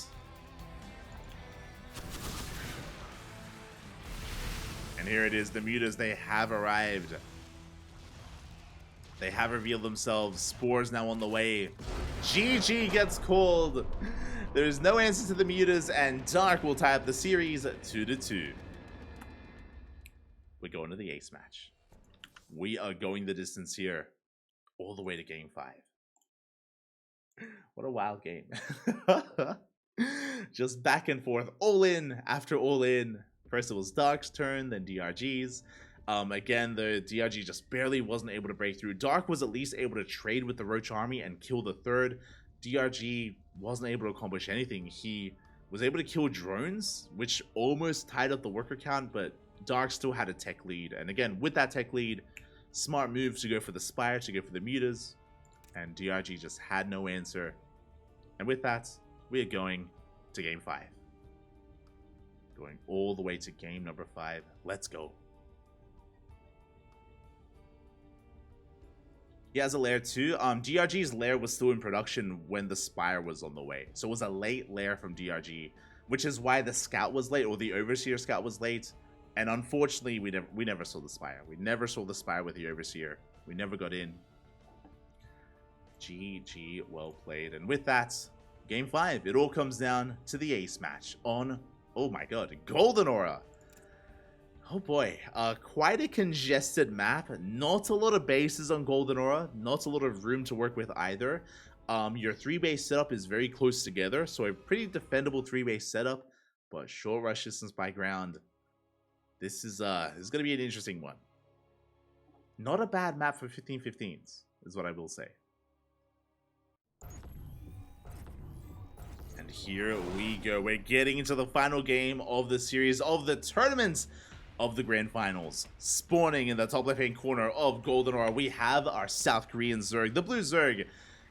And here it is. The mutas, they have arrived. They have revealed themselves. Spores now on the way. GG gets called. There's no answer to the mutas, and Dark will tie up the series 2-2. We're going to the ace match. We are going the distance here, all the way to game 5. What a wild game. Just back and forth, all in after all in. First it was Dark's turn, then DRG's. Again, the DRG just barely wasn't able to break through. Dark was at least able to trade with the Roach army and kill the third. DRG wasn't able to accomplish anything. He was able to kill drones, which almost tied up the worker count, but Dark still had a tech lead. And again, with that tech lead, smart move to go for the Spire, to go for the mutas. And DRG just had no answer. And with that, we are going to game 5. Going all the way to game number 5. Let's go. He has a lair too. DRG's lair was still in production when the Spire was on the way. So it was a late lair from DRG, which is why the scout was late, or the Overseer scout was late. And unfortunately, we never saw the Spire. We never saw the Spire with the Overseer. We never got in. GG, well played. And with that, game 5. It all comes down to the ace match on, oh my god, Golden Aura. Oh boy, quite a congested map. Not a lot of bases on Golden Aura. Not a lot of room to work with either. Your 3-base setup is very close together, so a pretty defendable 3-base setup. But short rush distance by ground. This is going to be an interesting one. Not a bad map for 15-15s, is what I will say. And here we go. We're getting into the final game of the series, of the tournament of the grand finals. Spawning in the top left hand corner of Golden Aura, we have our South Korean Zerg, the blue Zerg.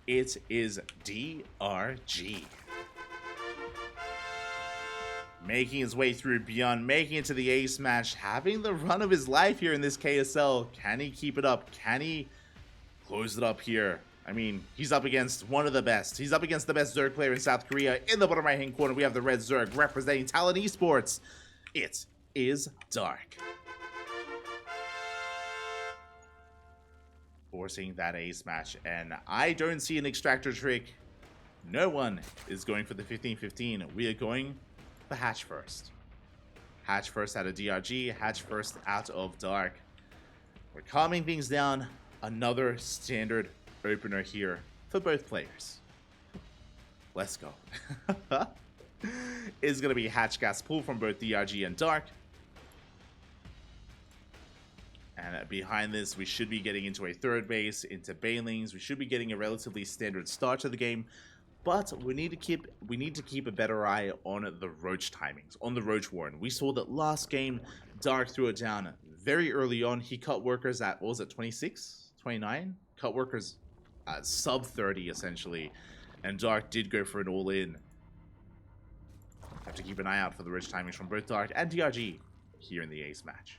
It is DRG. Making his way through Beyond, making it to the ace match, having the run of his life here in this KSL. Can he keep it up? Can he close it up here? I mean, he's up against one of the best. He's up against the best Zerg player in South Korea. In the bottom right hand corner, we have the red Zerg representing Talon Esports. It is Dark. Forcing that ace match, and I don't see an extractor trick. No one is going for the 15-15. We are going for Hatch first. Hatch first out of DRG, Hatch first out of Dark. We're calming things down. Another standard opener here for both players. Let's go. It's going to be Hatch gas pull from both DRG and Dark. And behind this, we should be getting into a third base, into Banelings. We should be getting a relatively standard start to the game. But we need to keep a better eye on the Roach timings, on the Roach Warren. We saw that last game, Dark threw it down very early on. He cut workers at, what was it, 26? 29? Cut workers at sub 30, essentially. And Dark did go for an all-in. Have to keep an eye out for the Roach timings from both Dark and DRG here in the ace match.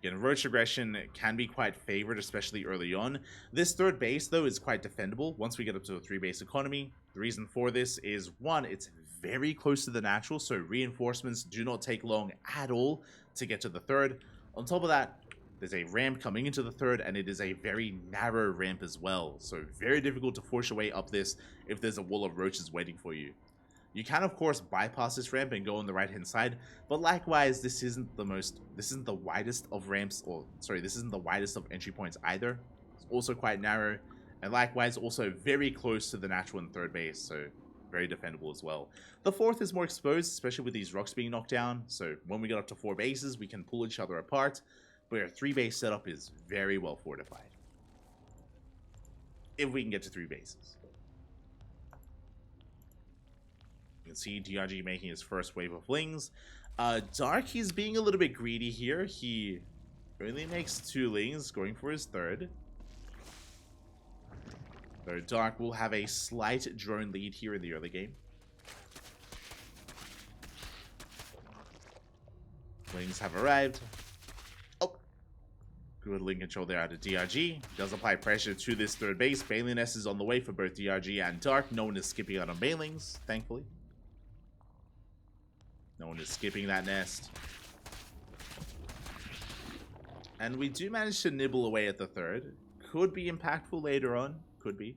Again, Roach aggression can be quite favored, especially early on. This third base, though, is quite defendable once we get up to a 3-base economy. The reason for this is, one, it's very close to the natural, so reinforcements do not take long at all to get to the third. On top of that, there's a ramp coming into the third, and it is a very narrow ramp as well. So very difficult to force your way up this if there's a wall of roaches waiting for you. You can, of course, bypass this ramp and go on the right-hand side, but likewise, this isn't the widest of ramps, or sorry, this isn't the widest of entry points either. It's also quite narrow, and likewise, also very close to the natural and third base, so very defendable as well. The fourth is more exposed, especially with these rocks being knocked down, so when we get up to 4 bases, we can pull each other apart. But our 3-base setup is very well fortified. If we can get to 3 bases. You can see DRG making his first wave of lings. Dark, he's being a little bit greedy here. He only makes 2 lings, going for his 3rd. So Dark will have a slight drone lead here in the early game. Lings have arrived. Oh, good link control there out of DRG. Does apply pressure to this 3rd base. Baneling Nest is on the way for both DRG and Dark. No one is skipping out on Banelings, thankfully. No one is skipping that nest. And we do manage to nibble away at the 3rd. Could be impactful later on. Could be.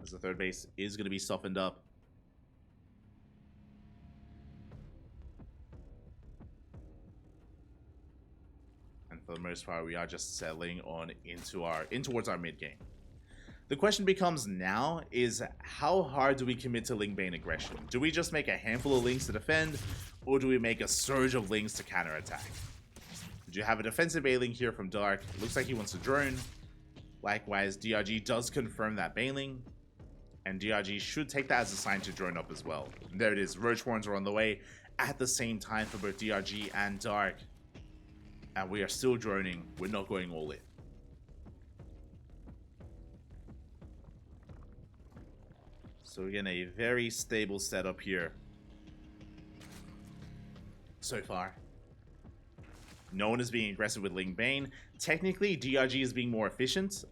As the 3rd base is going to be softened up. And for the most part, we are just settling on in towards our mid game. The question becomes now is how hard do we commit to Ling Bane aggression? Do we just make a handful of Lings to defend, or do we make a surge of Lings to counterattack? Did you have a defensive Baneling here from Dark? It looks like he wants to drone. Likewise, DRG does confirm that Baneling, and DRG should take that as a sign to drone up as well. And there it is, Roach Warrens are on the way at the same time for both DRG and Dark. And we are still droning, we're not going all in. So again, a very stable setup here so far. No one is being aggressive with Ling Bane. Technically, DRG is being more efficient.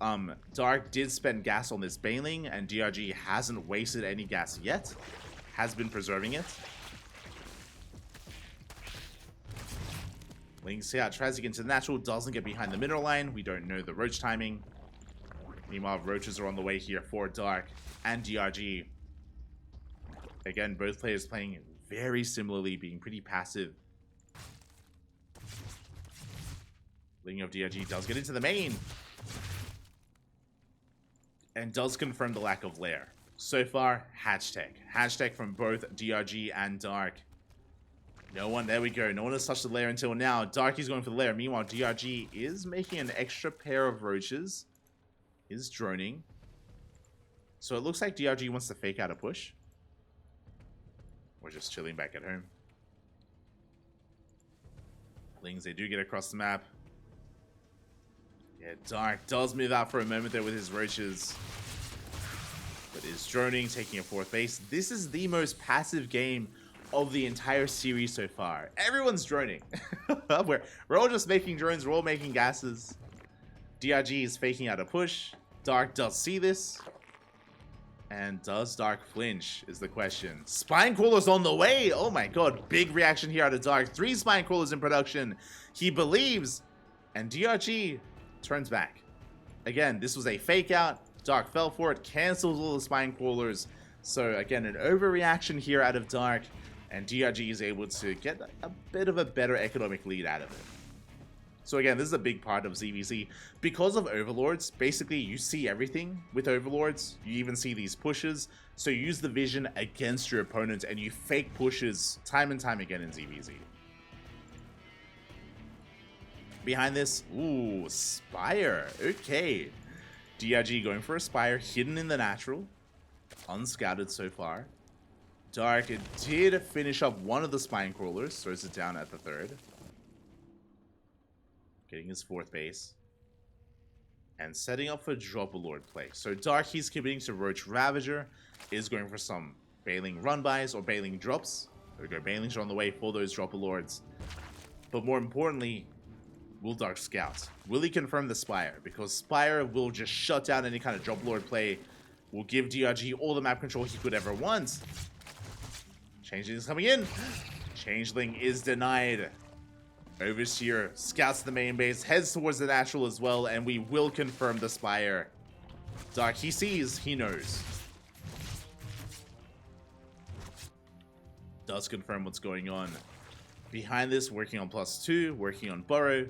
Dark did spend gas on this Baneling, and DRG hasn't wasted any gas yet. Has been preserving it. Ling's out, tries to get into the natural, doesn't get behind the mineral line. We don't know the Roach timing. Meanwhile, Roaches are on the way here for Dark and DRG. Again, both players playing very similarly, being pretty passive. Ling of DRG does get into the main. And does confirm the lack of lair. So far, hatch tech. Hatch tech from both DRG and Dark. No one, there we go. No one has touched the lair until now. Dark is going for the lair. Meanwhile, DRG is making an extra pair of Roaches. Is droning. So it looks like DRG wants to fake out a push. We're just chilling back at home. Lings, they do get across the map. Yeah, Dark does move out for a moment there with his Roaches. But is droning, taking a 4th base. This is the most passive game of the entire series so far. Everyone's droning. we're all just making drones, we're all making gases. DRG is faking out a push. Dark does see this. And does Dark flinch is the question. Spine Crawler's on the way. Oh my god. Big reaction here out of Dark. 3 Spine Crawlers in production. He believes. And DRG turns back. Again, this was a fake out. Dark fell for it. Cancels all the Spine Crawlers. So again, an overreaction here out of Dark. And DRG is able to get a bit of a better economic lead out of it. So again, this is a big part of ZvZ. Because of Overlords, basically you see everything with Overlords. You even see these pushes. So you use the vision against your opponent and you fake pushes time and time again in ZvZ. Behind this, ooh, Spire. Okay. DRG going for a Spire, hidden in the natural. Unscouted so far. Dark did finish up one of the Spine Crawlers, throws it down at the 3rd. Getting his 4th base. And setting up for Drop-a-Lord play. So Dark, he's committing to Roach Ravager. Is going for some Baneling run-bys or Baneling drops. There we go, Banelings are on the way for those Drop-a-Lords. But more importantly, will Dark scout? Will he confirm the Spire? Because Spire will just shut down any kind of Drop-a-Lord play. Will give DRG all the map control he could ever want. Changeling is coming in. Changeling is denied. Overseer scouts the main base, heads towards the natural as well, and we will confirm the Spire. Dark, he sees, he knows. Does confirm what's going on. Behind this, working on +2, working on Burrow.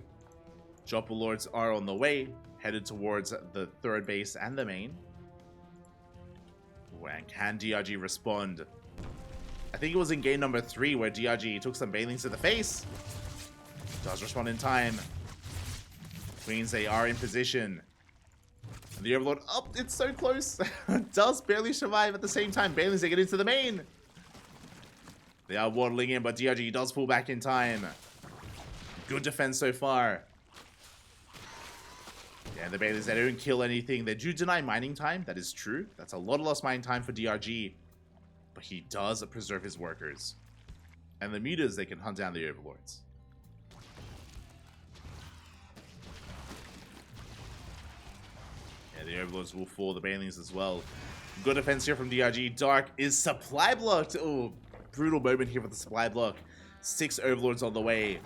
Drop-a-Lords are on the way, headed towards the 3rd base and the main. And can DRG respond? I think it was in game number 3 where DRG took some Banelings to the face. Does respond in time. Queens, they are in position. And the Overlord, oh, it's so close. Does barely survive at the same time. Banelings, they get into the main. They are waddling in, but DRG does pull back in time. Good defense so far. Yeah, the Banelings, they don't kill anything. They do deny mining time. That is true. That's a lot of lost mining time for DRG. But he does preserve his workers. And the mutas, they can hunt down the Overlords. Yeah, the Overlords will fall the Banelings as well. Good defense here from DRG. Dark is supply blocked. Oh, brutal moment here for the supply block. 6 Overlords on the way.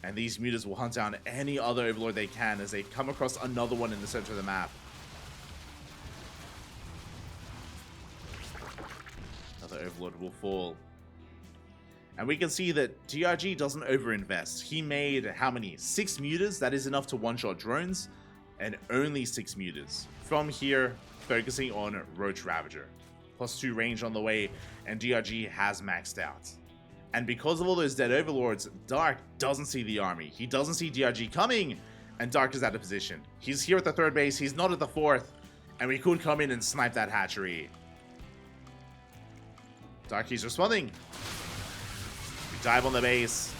And these mutas will hunt down any other Overlord they can as they come across another one in the center of the map. Another Overlord will fall. And we can see that DRG doesn't overinvest. He made how many? 6 mutas? That is enough to one-shot drones. And only 6 mutas. From here, focusing on Roach Ravager. +2 range on the way, and DRG has maxed out. And because of all those dead Overlords, Dark doesn't see the army. He doesn't see DRG coming, and Dark is out of position. He's here at the 3rd base, he's not at the 4th, and we could come in and snipe that hatchery. Dark, he's responding. We dive on the base.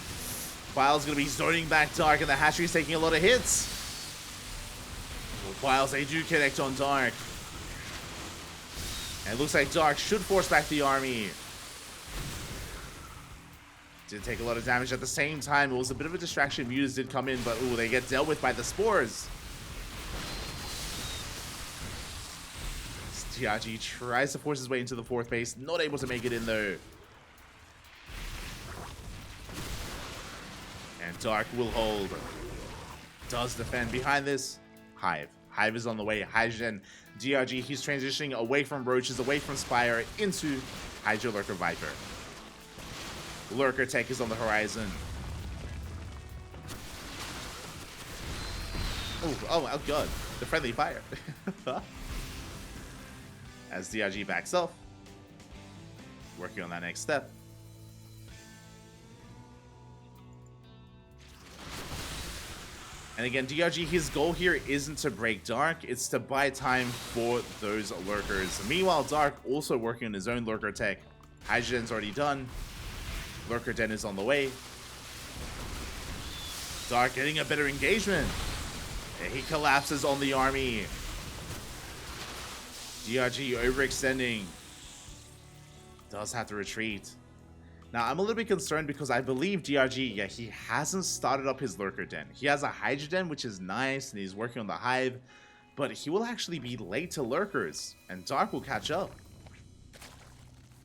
File's gonna be zoning back Dark, and the hatchery's taking a lot of hits. Files, they do connect on Dark. And it looks like Dark should force back the army. Did take a lot of damage at the same time. It was a bit of a distraction. Mutas did come in, but ooh, they get dealt with by the spores. DRG tries to force his way into the 4th base. Not able to make it in though. And Dark will hold. Does defend behind this. Hive. Hive is on the way. Hydrogen. DRG, he's transitioning away from Roaches, away from Spire, into Hydra Lurker Viper. Lurker Tech is on the horizon. Oh god. The friendly fire. As DRG backs off. Working on that next step. And again, DRG, his goal here isn't to break Dark, it's to buy time for those Lurkers. Meanwhile, Dark also working on his own Lurker Tech. Hydrogen's already done. Lurker Den is on the way. Dark getting a better engagement. And he collapses on the army. DRG overextending. Does have to retreat. Now, I'm a little bit concerned because I believe DRG, yeah, he hasn't started up his Lurker Den. He has a Hydra Den, which is nice, and he's working on the Hive. But he will actually be late to Lurkers, and Dark will catch up.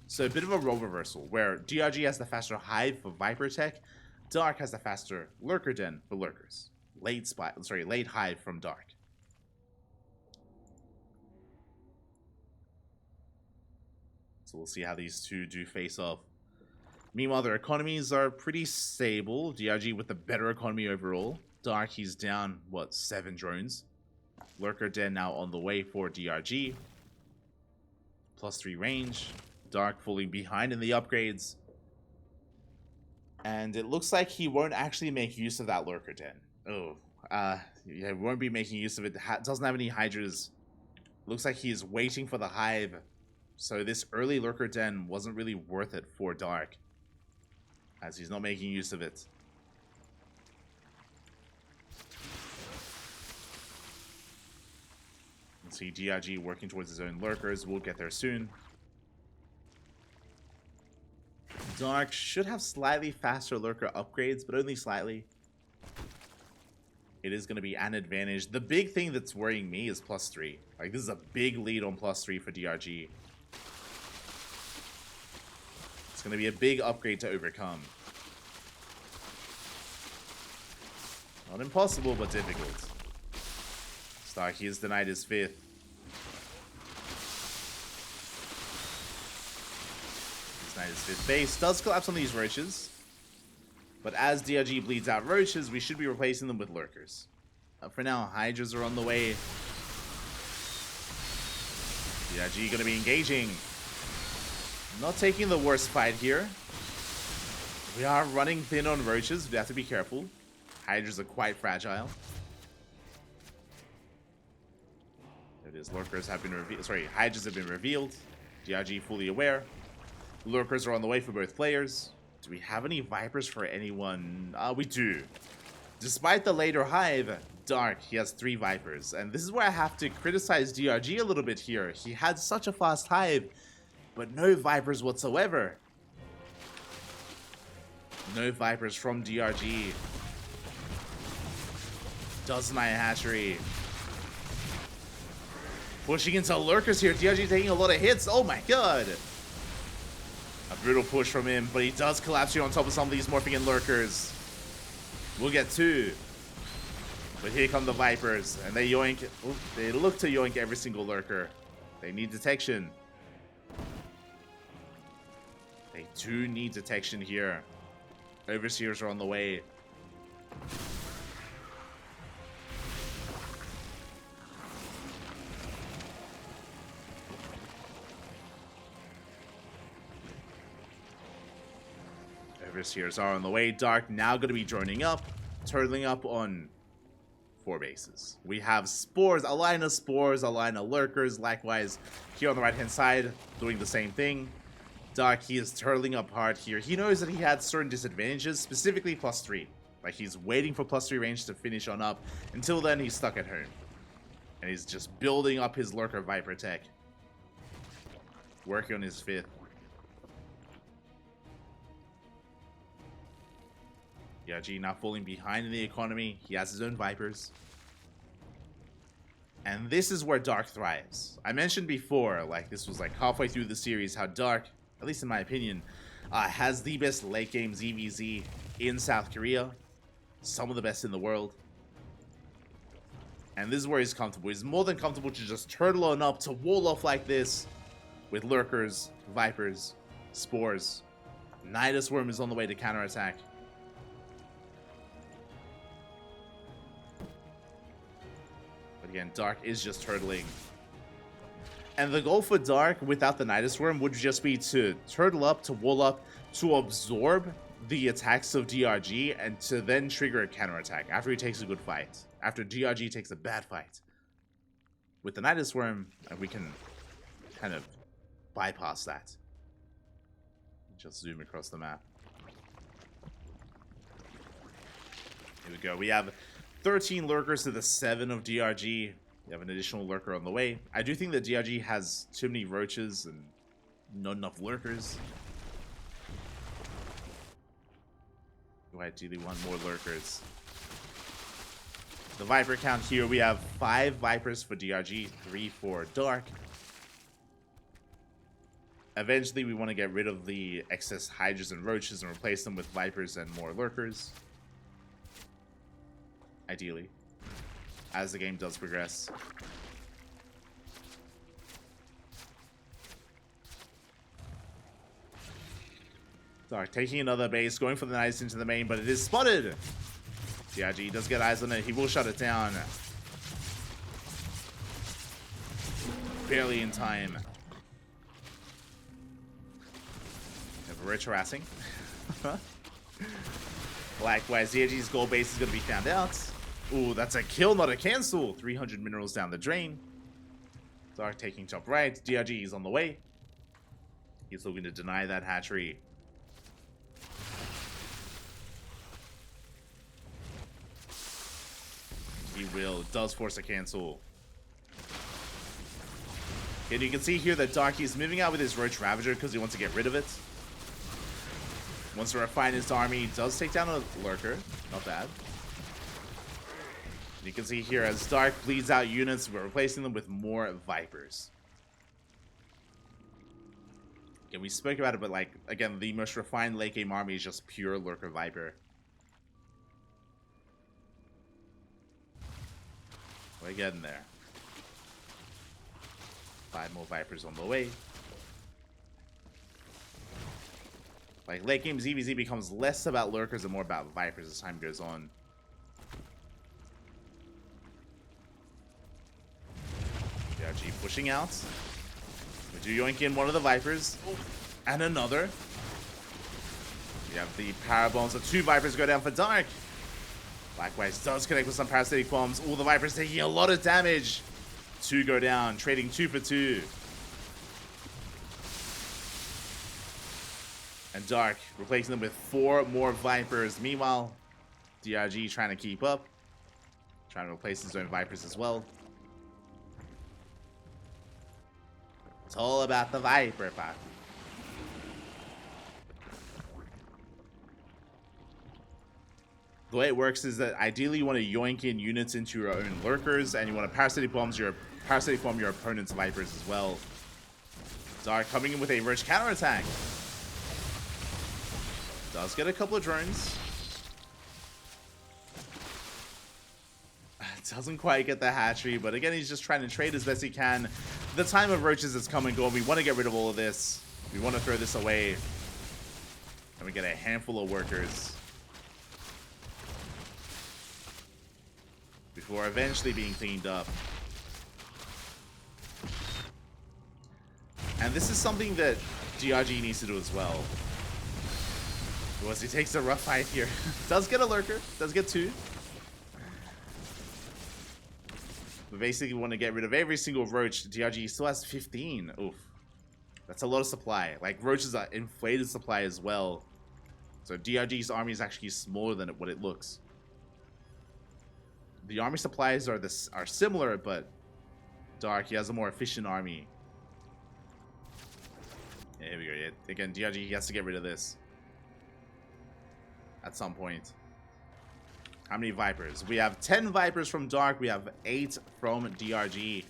So a bit of a role reversal, where DRG has the faster Hive for Viper Tech, Dark has the faster Lurker Den for Lurkers. Late Hive from Dark. So we'll see how these two do face off. Meanwhile, their economies are pretty stable. DRG with the better economy overall. Dark, he's down, what, 7 drones. Lurker Den now on the way for DRG. +3 range. Dark falling behind in the upgrades. And it looks like he won't actually make use of that Lurker Den. Oh, yeah, won't be making use of it. Doesn't have any Hydras. Looks like he's waiting for the Hive. So this early Lurker Den wasn't really worth it for Dark, as he's not making use of it. Let's see DRG working towards his own Lurkers. We'll get there soon. Dark should have slightly faster Lurker upgrades, but only slightly. It is going to be an advantage. The big thing that's worrying me is +3. Like, this is a big lead on +3 for DRG. It's going to be a big upgrade to overcome. Not impossible, but difficult. Starkey is denied his 5th. He's denied his 5th base. Does collapse on these Roaches. But as DRG bleeds out Roaches, we should be replacing them with Lurkers. For now, Hydras are on the way. DRG going to be engaging. Not taking the worst fight here. We are running thin on roaches. We have to be careful. Hydras are quite fragile. There it is. Lurkers have been revealed. Sorry, Hydras have been revealed. DRG fully aware. Lurkers are on the way for both players. Do we have any Vipers for anyone? We do. Despite the later Hive, Dark, he has 3 Vipers. And this is where I have to criticize DRG a little bit here. He had such a fast Hive, but no Vipers whatsoever. No Vipers from DRG. Doesn't I hatchery? Pushing into Lurkers here. DRG taking a lot of hits. Oh my god. A brutal push from him, but he does collapse here on top of some of these morphing in Lurkers. We'll get 2. But here come the Vipers, and they yoink. Ooh, they look to yoink every single Lurker. They need detection. They do need detection here. Overseers are on the way. Overseers are on the way. Dark now going to be joining up, turtling up on 4 bases. We have Spores, a line of Spores, a line of Lurkers. Likewise, here on the right-hand side, doing the same thing. Dark, he is turtling up hard here. He knows that he had certain disadvantages, specifically +3. Like, he's waiting for +3 range to finish on up. Until then, he's stuck at home. And he's just building up his Lurker Viper tech. Working on his 5th. DRG now falling behind in the economy. He has his own Vipers. And this is where Dark thrives. I mentioned before, like, this was like halfway through the series, how Dark, at least in my opinion, has the best late game ZvZ in South Korea. Some of the best in the world. And this is where he's comfortable. He's more than comfortable to just turtle on up to wall off like this with Lurkers, Vipers, Spores. Nidus Worm is on the way to counterattack. But again, Dark is just turtling. And the goal for Dark without the Nidus Worm would just be to turtle up, to wall up, to absorb the attacks of DRG, and to then trigger a counterattack after he takes a good fight. After DRG takes a bad fight. With the Nidus Worm, we can kind of bypass that. Just zoom across the map. Here we go. We have 13 Lurkers to the 7 of DRG. We have an additional Lurker on the way. I do think that DRG has too many Roaches and not enough Lurkers. Do I ideally want more Lurkers? The Viper count here, we have 5 Vipers for DRG, 3 for Dark. Eventually, we want to get rid of the excess Hydras and Roaches and replace them with Vipers and more Lurkers. Ideally, as the game does progress. Dark taking another base, going for the Nidus into the main, but it is spotted. DRG does get eyes on it. He will shut it down. Barely in time. Rich harassing. Likewise, DRG's gold base is going to be found out. Ooh, that's a kill, not a cancel. 300 minerals down the drain. Dark taking top right. DRG is on the way. He's looking to deny that hatchery. He will. Does force a cancel. And you can see here that Dark is moving out with his Roach Ravager because he wants to get rid of it. Wants to refine his army. Does take down a Lurker. Not bad. You can see here as Dark bleeds out units, we're replacing them with more Vipers. Again, we spoke about it, but like, again, the most refined late game army is just pure Lurker Viper. We're getting there. 5 more Vipers on the way. Like, late game ZvZ becomes less about Lurkers and more about Vipers as time goes on. DRG pushing out. We do yoink in one of the Vipers. And another. You have the power bombs, so 2 Vipers go down for Dark. Likewise, does connect with some parasitic bombs. All the Vipers taking a lot of damage. 2 go down, trading 2 for 2. And Dark replacing them with 4 more Vipers. Meanwhile, DRG trying to keep up. Trying to replace his own Vipers as well. It's all about the Viper part. The way it works is that ideally you want to yoink in units into your own lurkers, and you want to parasitic bomb your opponent's Vipers as well. Dark coming in with a Roach counterattack. Does get a couple of drones. Doesn't quite get the hatchery, but again, he's just trying to trade as best he can. The time of roaches has come and gone. We want to get rid of all of this. We want to throw this away. And we get a handful of workers. Before eventually being cleaned up. And this is something that DRG needs to do as well. Because he takes a rough fight here. Does get a lurker. Does get 2. We basically want to get rid of every single roach. DRG still has 15. Oof. That's a lot of supply. Like, roaches are inflated supply as well. So DRG's army is actually smaller than what it looks. The army supplies are similar, but Dark, he has a more efficient army. Yeah, here we go. Yeah, again, DRG, he has to get rid of this. At some point. How many Vipers? We have 10 Vipers from Dark. We have 8 from DRG.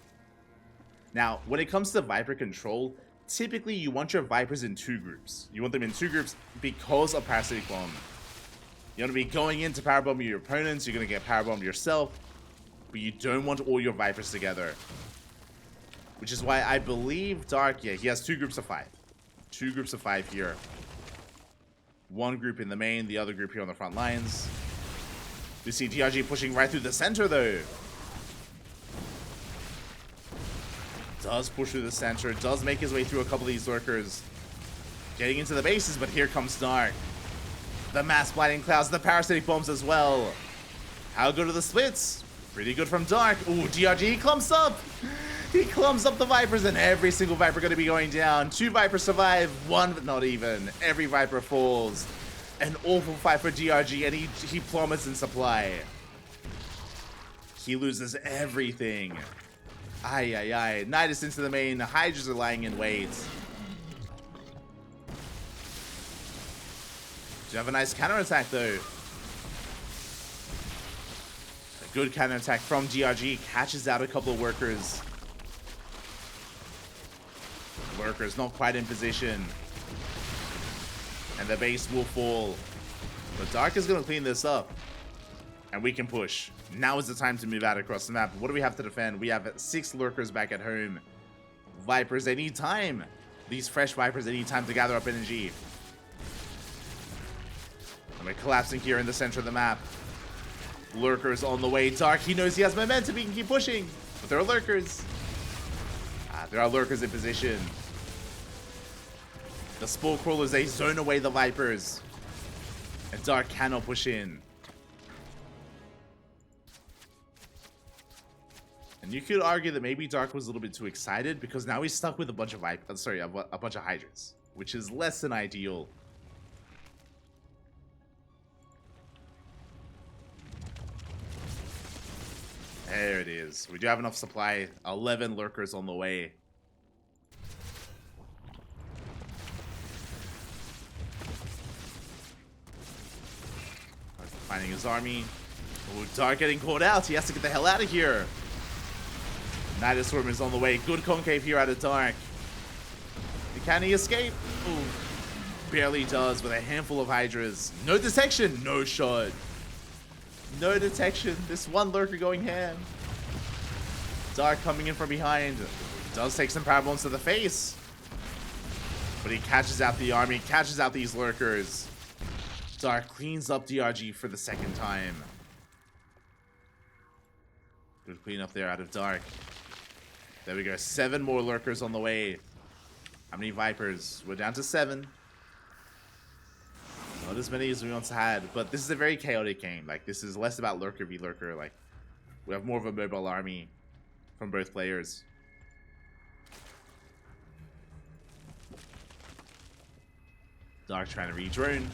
Now, when it comes to Viper control, typically you want your Vipers in 2 groups. You want them in 2 groups because of Parasitic Bomb. You want to be going into Powerbomb your opponents. You're going to get Powerbombed yourself. But you don't want all your Vipers together. Which is why I believe Dark, yeah, he has 2 groups of 5. 2 groups of 5 here. 1 group in the main, the other group here on the front lines. You see DRG pushing right through the center, though. Does push through the center. Does make his way through a couple of these lurkers. Getting into the bases, but here comes Dark. The mass blinding clouds, the parasitic bombs as well. How good are the splits? Pretty good from Dark. Ooh, DRG clumps up. He clumps up the Vipers, and every single Viper going to be going down. 2 Vipers survive, 1 but not even. Every Viper falls. An awful fight for DRG, and he plummets in supply. He loses everything. Ay, ay, ay. Nidus into the main. The Hydras are lying in wait. You have a nice counterattack, though. A good counterattack from DRG. Catches out a couple of workers. Workers not quite in position. And the base will fall. But Dark is going to clean this up. And we can push. Now is the time to move out across the map. What do we have to defend? We have 6 lurkers back at home. Vipers, they need time. These fresh Vipers, they need time to gather up energy. And we're collapsing here in the center of the map. Lurkers on the way. Dark, he knows he has momentum. He can keep pushing. But there are lurkers. There are lurkers in position. The Spore Crawlers, they zone away the Vipers. And Dark cannot push in. And you could argue that maybe Dark was a little bit too excited because now he's stuck with a bunch of a bunch of Hydras, which is less than ideal. There it is. We do have enough supply. 11 lurkers on the way. Finding his army. Oh, Dark getting caught out. He has to get the hell out of here. Nidus Swarm is on the way. Good concave here out of Dark. Can he escape? Ooh, barely does with a handful of Hydras. No detection. No shot. No detection. This one lurker going ham. Dark coming in from behind. Does take some power bombs to the face. But he catches out the army. Catches out these lurkers. Dark cleans up DRG for the 2nd time. Good cleanup there out of Dark. There we go. 7 more lurkers on the way. How many Vipers? We're down to 7. Not as many as we once had, but this is a very chaotic game. Like, this is less about lurker v lurker. Like, we have more of a mobile army from both players. Dark trying to re-drone.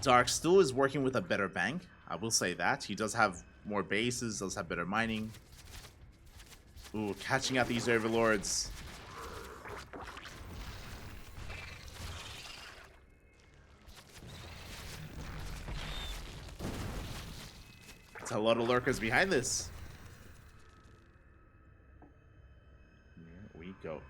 Dark still is working with a better bank. I will say that. He does have more bases, does have better mining. Ooh, catching out these overlords. It's a lot of lurkers behind this. Here we go.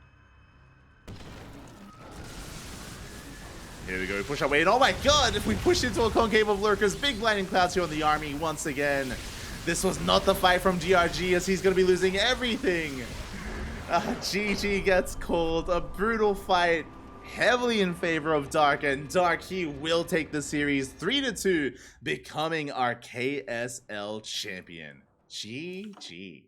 Here we go, we push our way in. Oh my god, if we push into a concave of lurkers, big blinding clouds here on the army once again. This was not the fight from DRG, as he's going to be losing everything. GG gets called. A brutal fight, heavily in favor of Dark, and Dark, he will take the series 3-2, becoming our KSL champion. GG.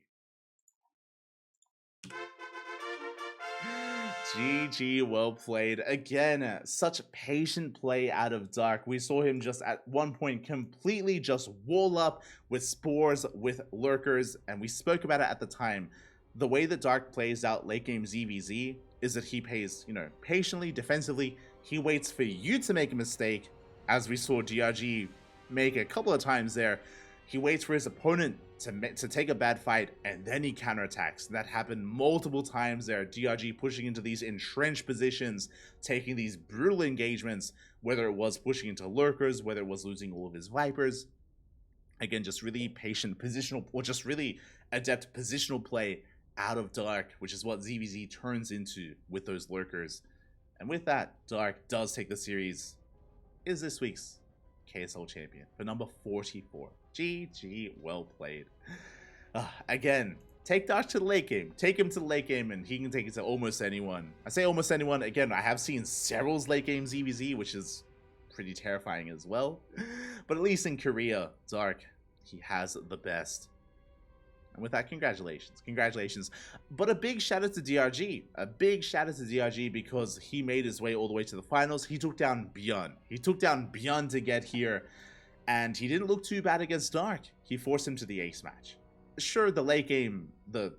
GG, well played. Again, such patient play out of Dark. We saw him just at one point completely just wall up with spores, with lurkers, and we spoke about it at the time. The way that Dark plays out late game ZvZ is that he plays, you know, patiently, defensively. He waits for you to make a mistake, as we saw DRG make a couple of times there. He waits for his opponent to take a bad fight, and then he counterattacks. That happened multiple times there. DRG pushing into these entrenched positions, taking these brutal engagements, whether it was pushing into lurkers, whether it was losing all of his Vipers. Again, just really patient positional, or just really adept positional play out of Dark, which is what ZvZ turns into with those lurkers. And with that, Dark does take the series, is this week's KSL champion for number 44. GG, well played. Again, take Dark to the late game. Take him to the late game, and he can take it to almost anyone. I say almost anyone. Again, I have seen several late game ZvZ, which is pretty terrifying as well. But at least in Korea, Dark, he has the best. And with that, congratulations. Congratulations. But a big shout out to DRG. A big shout out to DRG, because he made his way all the way to the finals. He took down Beyond. He took down Beyond to get here. And he didn't look too bad against Dark. He forced him to the ace match. Sure, the late game, the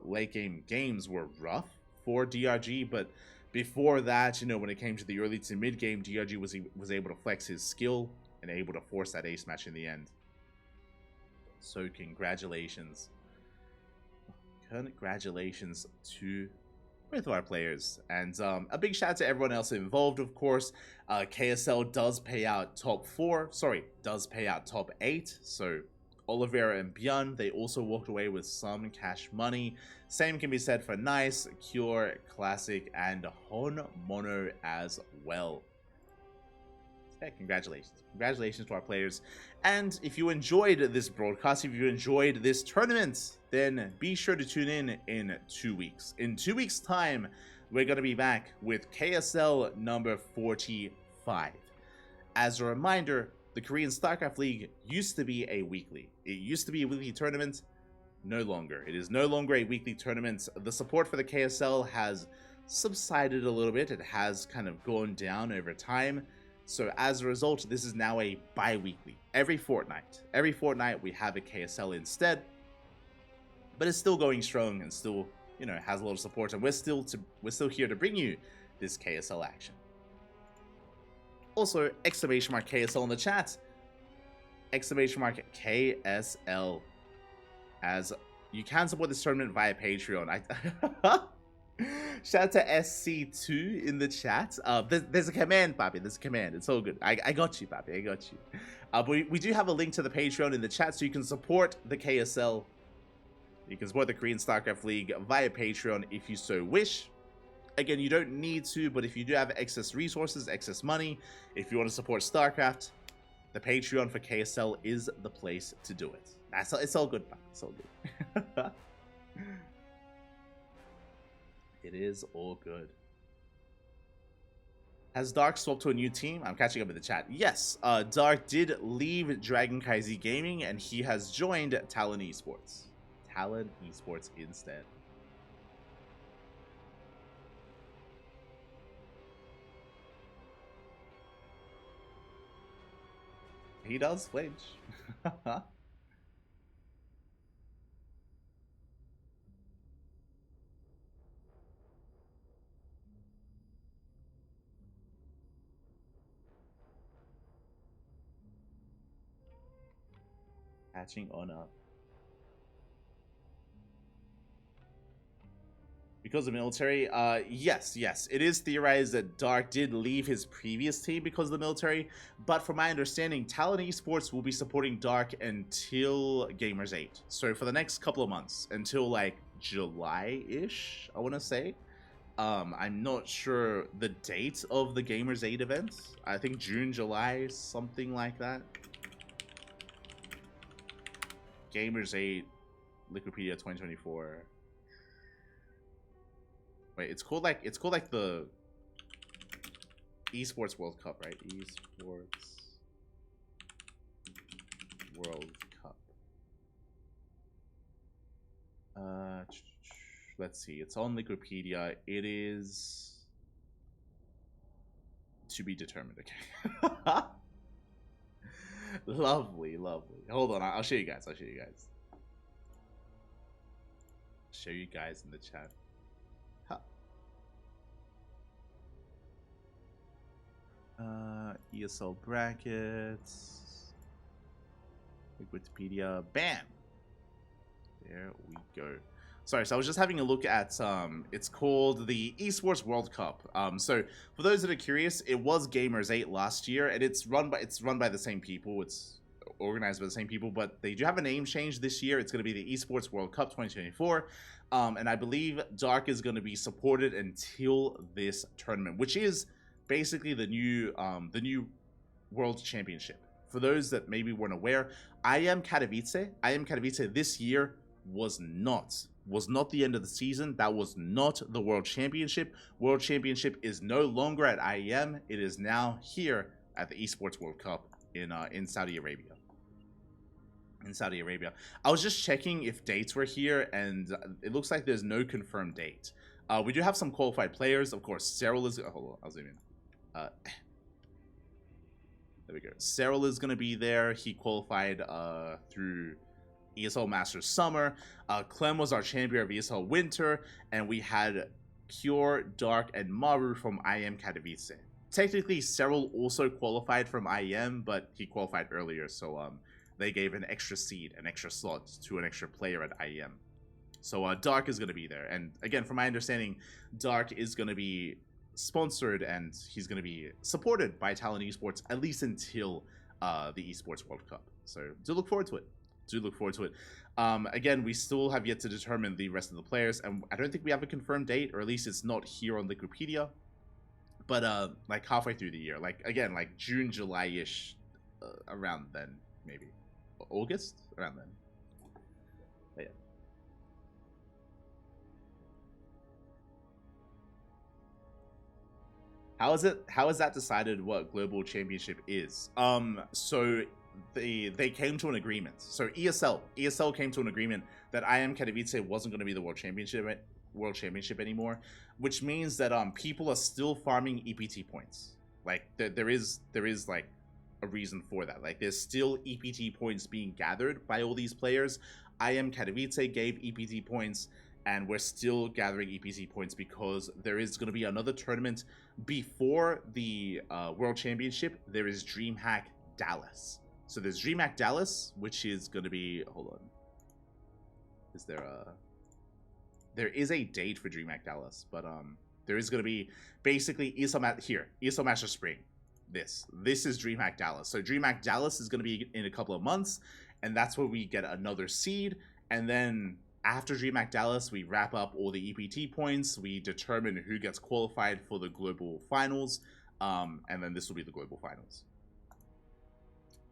late game games were rough for DRG, but before that, you know, when it came to the early to mid game, DRG was able to flex his skill and able to force that ace match in the end. So congratulations. Congratulations to both of our players. And a big shout out to everyone else involved, of course. KSL does pay out top 4. Sorry, does pay out top 8. So Oliveira and Björn, they also walked away with some cash money. Same can be said for Nice, Cure, Classic, and Hon Mono as well. Hey, congratulations. Congratulations to our players. And if you enjoyed this broadcast, if you enjoyed this tournament, then be sure to tune in 2 weeks. In 2 weeks' time, we're going to be back with KSL number 45. As a reminder, the Korean StarCraft League used to be a weekly. It used to be a weekly tournament. No longer. It is no longer a weekly tournament. The support for the KSL has subsided a little bit. It has kind of gone down over time. So as a result, this is now a bi-weekly. Every fortnight. Every fortnight we have a KSL instead. But it's still going strong and still, you know, has a lot of support. And we're still here to bring you this KSL action. Also, exclamation mark KSL in the chat. Exclamation mark KSL. As you can support this tournament via Patreon. Shout out to SC2 in the chat. There's a command, Papi. There's a command. It's all good. I got you, Papi. I got you. But we do have a link to the Patreon in the chat, so you can support the KSL. You can support the Korean StarCraft League via Patreon if you so wish. Again, you don't need to, but if you do have excess resources, excess money, if you want to support StarCraft, the Patreon for KSL is the place to do it. It's all good, Papi. It's all good. It is all good. Has Dark swapped to a new team? I'm catching up in the chat. Yes, Dark did leave Dragon KZ Gaming, and he has joined Talon Esports. Talon Esports instead. He does flinch. Catching on up. Because of the military, yes, it is theorized that Dark did leave his previous team because of the military, but from my understanding, Talon Esports will be supporting Dark until Gamers 8. So for the next couple of months, until like July-ish, I want to say. I'm not sure the date of the Gamers 8 event. I think June, July, something like that. Gamers 8, Wikipedia 2024. Wait, it's called like the Esports World Cup, right? Esports World Cup. Let's see. It's on Wikipedia. It is to be determined. Okay. Lovely, lovely. Hold on, I'll show you guys. Show you guys in the chat. ESL brackets, Wikipedia, bam. There we go. Sorry, so I was just having a look at it's called the Esports World Cup. So for those that are curious, it was Gamers 8 last year, and it's run by the same people. It's organized by the same people, but they do have a name change this year. It's going to be the Esports World Cup 2024, and I believe Dark is going to be supported until this tournament, which is basically the new World Championship. For those that maybe weren't aware, IM Katowice this year was not the end of the season. That was not the World Championship. World Championship is no longer at IEM. It is now here at the Esports World Cup in Saudi Arabia. I was just checking if dates were here, and it looks like there's no confirmed date. We do have some qualified players. Of course, Cyril is... hold on, I'll zoom in. There we go. Cyril is going to be there. He qualified through ESL Masters Summer. Clem was our champion of ESL Winter, and we had Pure, Dark, and Maru from IM Katowice. Technically, Cyril also qualified from IM, but he qualified earlier, so they gave an extra seat, an extra slot to an extra player at IM. So Dark is going to be there, and again, from my understanding, Dark is going to be sponsored and he's going to be supported by Talon Esports at least until the Esports World Cup. So do look forward to it. Again, we still have yet to determine the rest of the players, and I don't think we have a confirmed date, or at least it's not here on Wikipedia. But like halfway through the year, like again, like June, July-ish, around then, maybe August, around then. But yeah. How is that decided what global championship is? So they came to an agreement. So ESL came to an agreement that IM Katowice wasn't going to be the world championship anymore, which means that people are still farming EPT points. Like there is like a reason for that. Like there's still EPT points being gathered by all these players. IM Katowice gave EPT points, and we're still gathering EPT points because there is going to be another tournament before the World Championship. There is DreamHack Dallas. So there's DreamHack Dallas, which is going to be... hold on. Is there a... there is a date for DreamHack Dallas, but there is going to be basically ESL Master Spring. This is DreamHack Dallas. So DreamHack Dallas is going to be in a couple of months, and that's where we get another seed, and then after DreamHack Dallas, we wrap up all the EPT points, we determine who gets qualified for the global finals, and then this will be the global finals.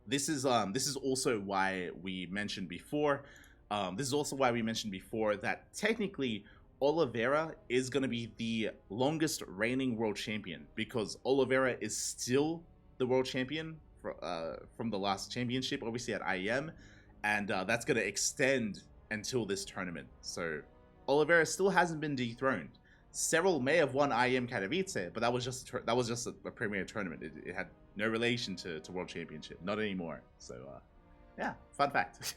This is also why we mentioned before. That technically Oliveira is going to be the longest reigning world champion, because Oliveira is still the world champion from the last championship, obviously at IEM, and that's going to extend until this tournament. So Oliveira still hasn't been dethroned. Cyril may have won IM Katowice, but that was just a premier tournament. It had No relation to World Championship. Not anymore. So, yeah, fun fact.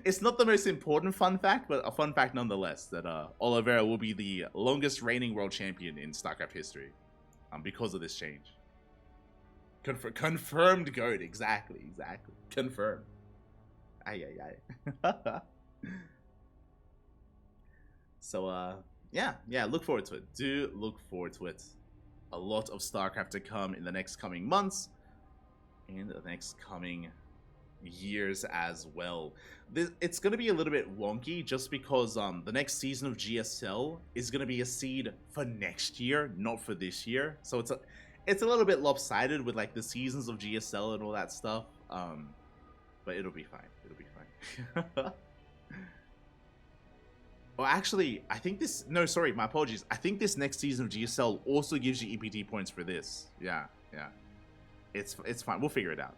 It's not the most important fun fact, but a fun fact nonetheless, that Oliveira will be the longest reigning World Champion in StarCraft history because of this change. Confirmed GOAT, exactly. Confirmed. Aye. So, yeah, look forward to it. Do look forward to it. A lot of StarCraft to come in the next coming months, and the next coming years as well. It's going to be a little bit wonky just because the next season of GSL is going to be a seed for next year, not for this year. So it's a little bit lopsided with like the seasons of GSL and all that stuff. But it'll be fine. Oh, actually, I think this... No, sorry, my apologies. I think this next season of GSL also gives you EPT points for this. Yeah. It's fine. We'll figure it out.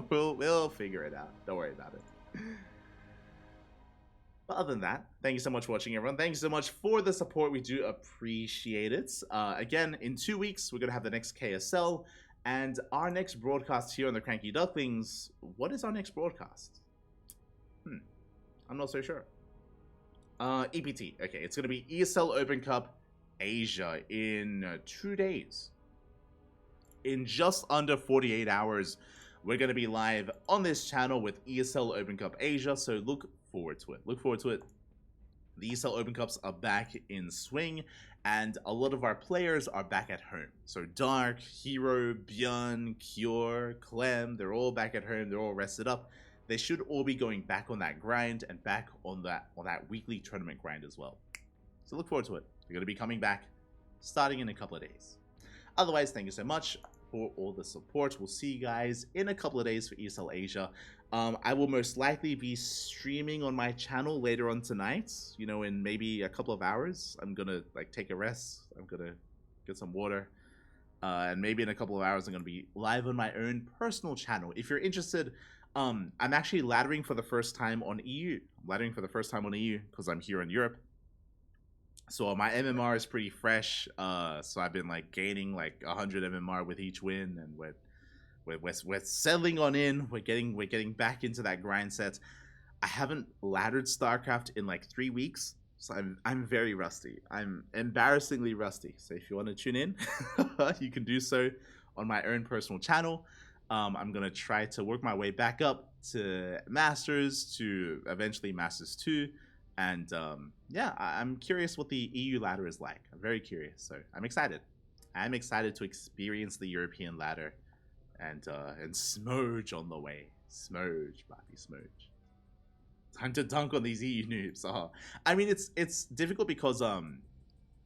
we'll figure it out. Don't worry about it. But other than that, thank you so much for watching, everyone. Thank you so much for the support. We do appreciate it. Again, in 2 weeks, we're going to have the next KSL. And our next broadcast here on the CranKy Ducklings... What is our next broadcast? I'm not so sure. EPT. Okay, it's going to be ESL Open Cup Asia in 2 days. In just under 48 hours, we're going to be live on this channel with ESL Open Cup Asia, so look forward to it. The ESL Open Cups are back in swing, and a lot of our players are back at home. So Dark, Hero, Björn, Cure, Clem, they're all back at home, they're all rested up. They should all be going back on that grind and back on that weekly tournament grind as well. So look forward to it. They're going to be coming back starting in a couple of days. Otherwise, thank you so much for all the support. We'll see you guys in a couple of days for ESL Asia. I will most likely be streaming on my channel later on tonight. You know, in maybe a couple of hours. I'm going to like take a rest. I'm going to get some water. And maybe in a couple of hours, I'm going to be live on my own personal channel. If you're interested... I'm actually laddering for the first time on EU. Because I'm here in Europe. So my MMR is pretty fresh. So I've been like gaining like 100 MMR with each win, and we're settling on in. We're getting back into that grind set. I haven't laddered StarCraft in like 3 weeks, so I'm very rusty. I'm embarrassingly rusty. So if you want to tune in, you can do so on my own personal channel. I'm going to try to work my way back up to Masters, to eventually Masters 2. And yeah, I'm curious what the EU ladder is like. I'm very curious. So I'm excited. I'm excited to experience the European ladder and smooge on the way. Smooge, Bobby, smooge. Time to dunk on these EU noobs. I mean, it's difficult because I'm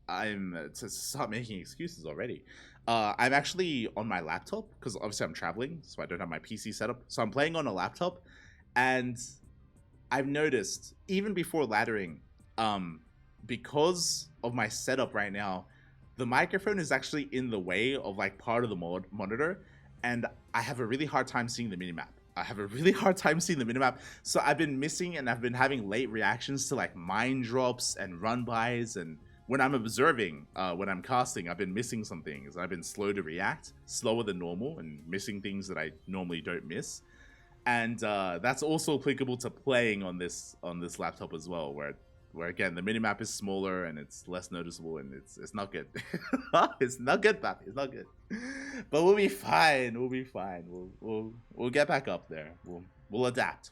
to start making excuses already. I'm actually on my laptop because obviously I'm traveling, so I don't have my PC set up. So I'm playing on a laptop, and I've noticed even before laddering, because of my setup right now, the microphone is actually in the way of like part of the monitor, and I have a really hard time seeing the minimap. So I've been missing, and I've been having late reactions to like mine drops and run bys, and when I'm observing, when I'm casting, I've been missing some things. I've been slow to react, slower than normal, and missing things that I normally don't miss. And that's also applicable to playing on this laptop as well, where again the minimap is smaller and it's less noticeable, and it's not good. It's not good, Papi. It's not good. But we'll be fine. We'll get back up there. We'll adapt.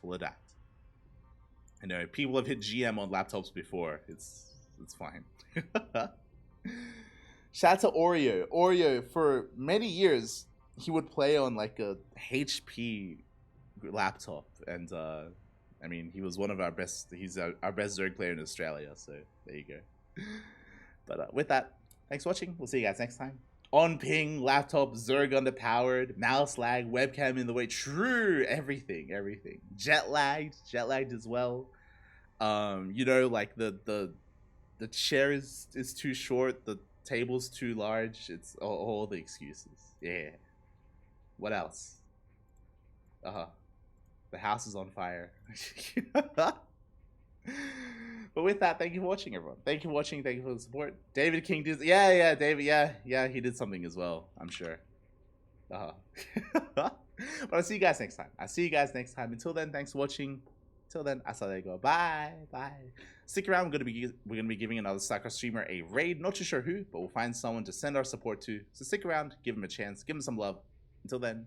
I know people have hit GM on laptops before. It's fine. Shout out to Oreo, for many years he would play on like a HP laptop, and I mean, he was one of our best. He's our best Zerg player in Australia, so there you go. But with that, thanks for watching. We'll see you guys next time. On ping, laptop, Zerg underpowered, mouse lag, webcam in the way. True, everything. Jet lagged as well. You know, like the chair is too short, the table's too large. It's all the excuses. Yeah. What else? The house is on fire. But with that, thank you for watching, everyone. Thank you for watching. Thank you for the support. David King did... Yeah, David. Yeah, he did something as well, I'm sure. But I'll see you guys next time. Until then, thanks for watching. Till then, I saw they go. Bye. Stick around. We're gonna be giving another StarCraft streamer a raid. Not too sure who, but we'll find someone to send our support to. So stick around, give him a chance, give him some love. Until then,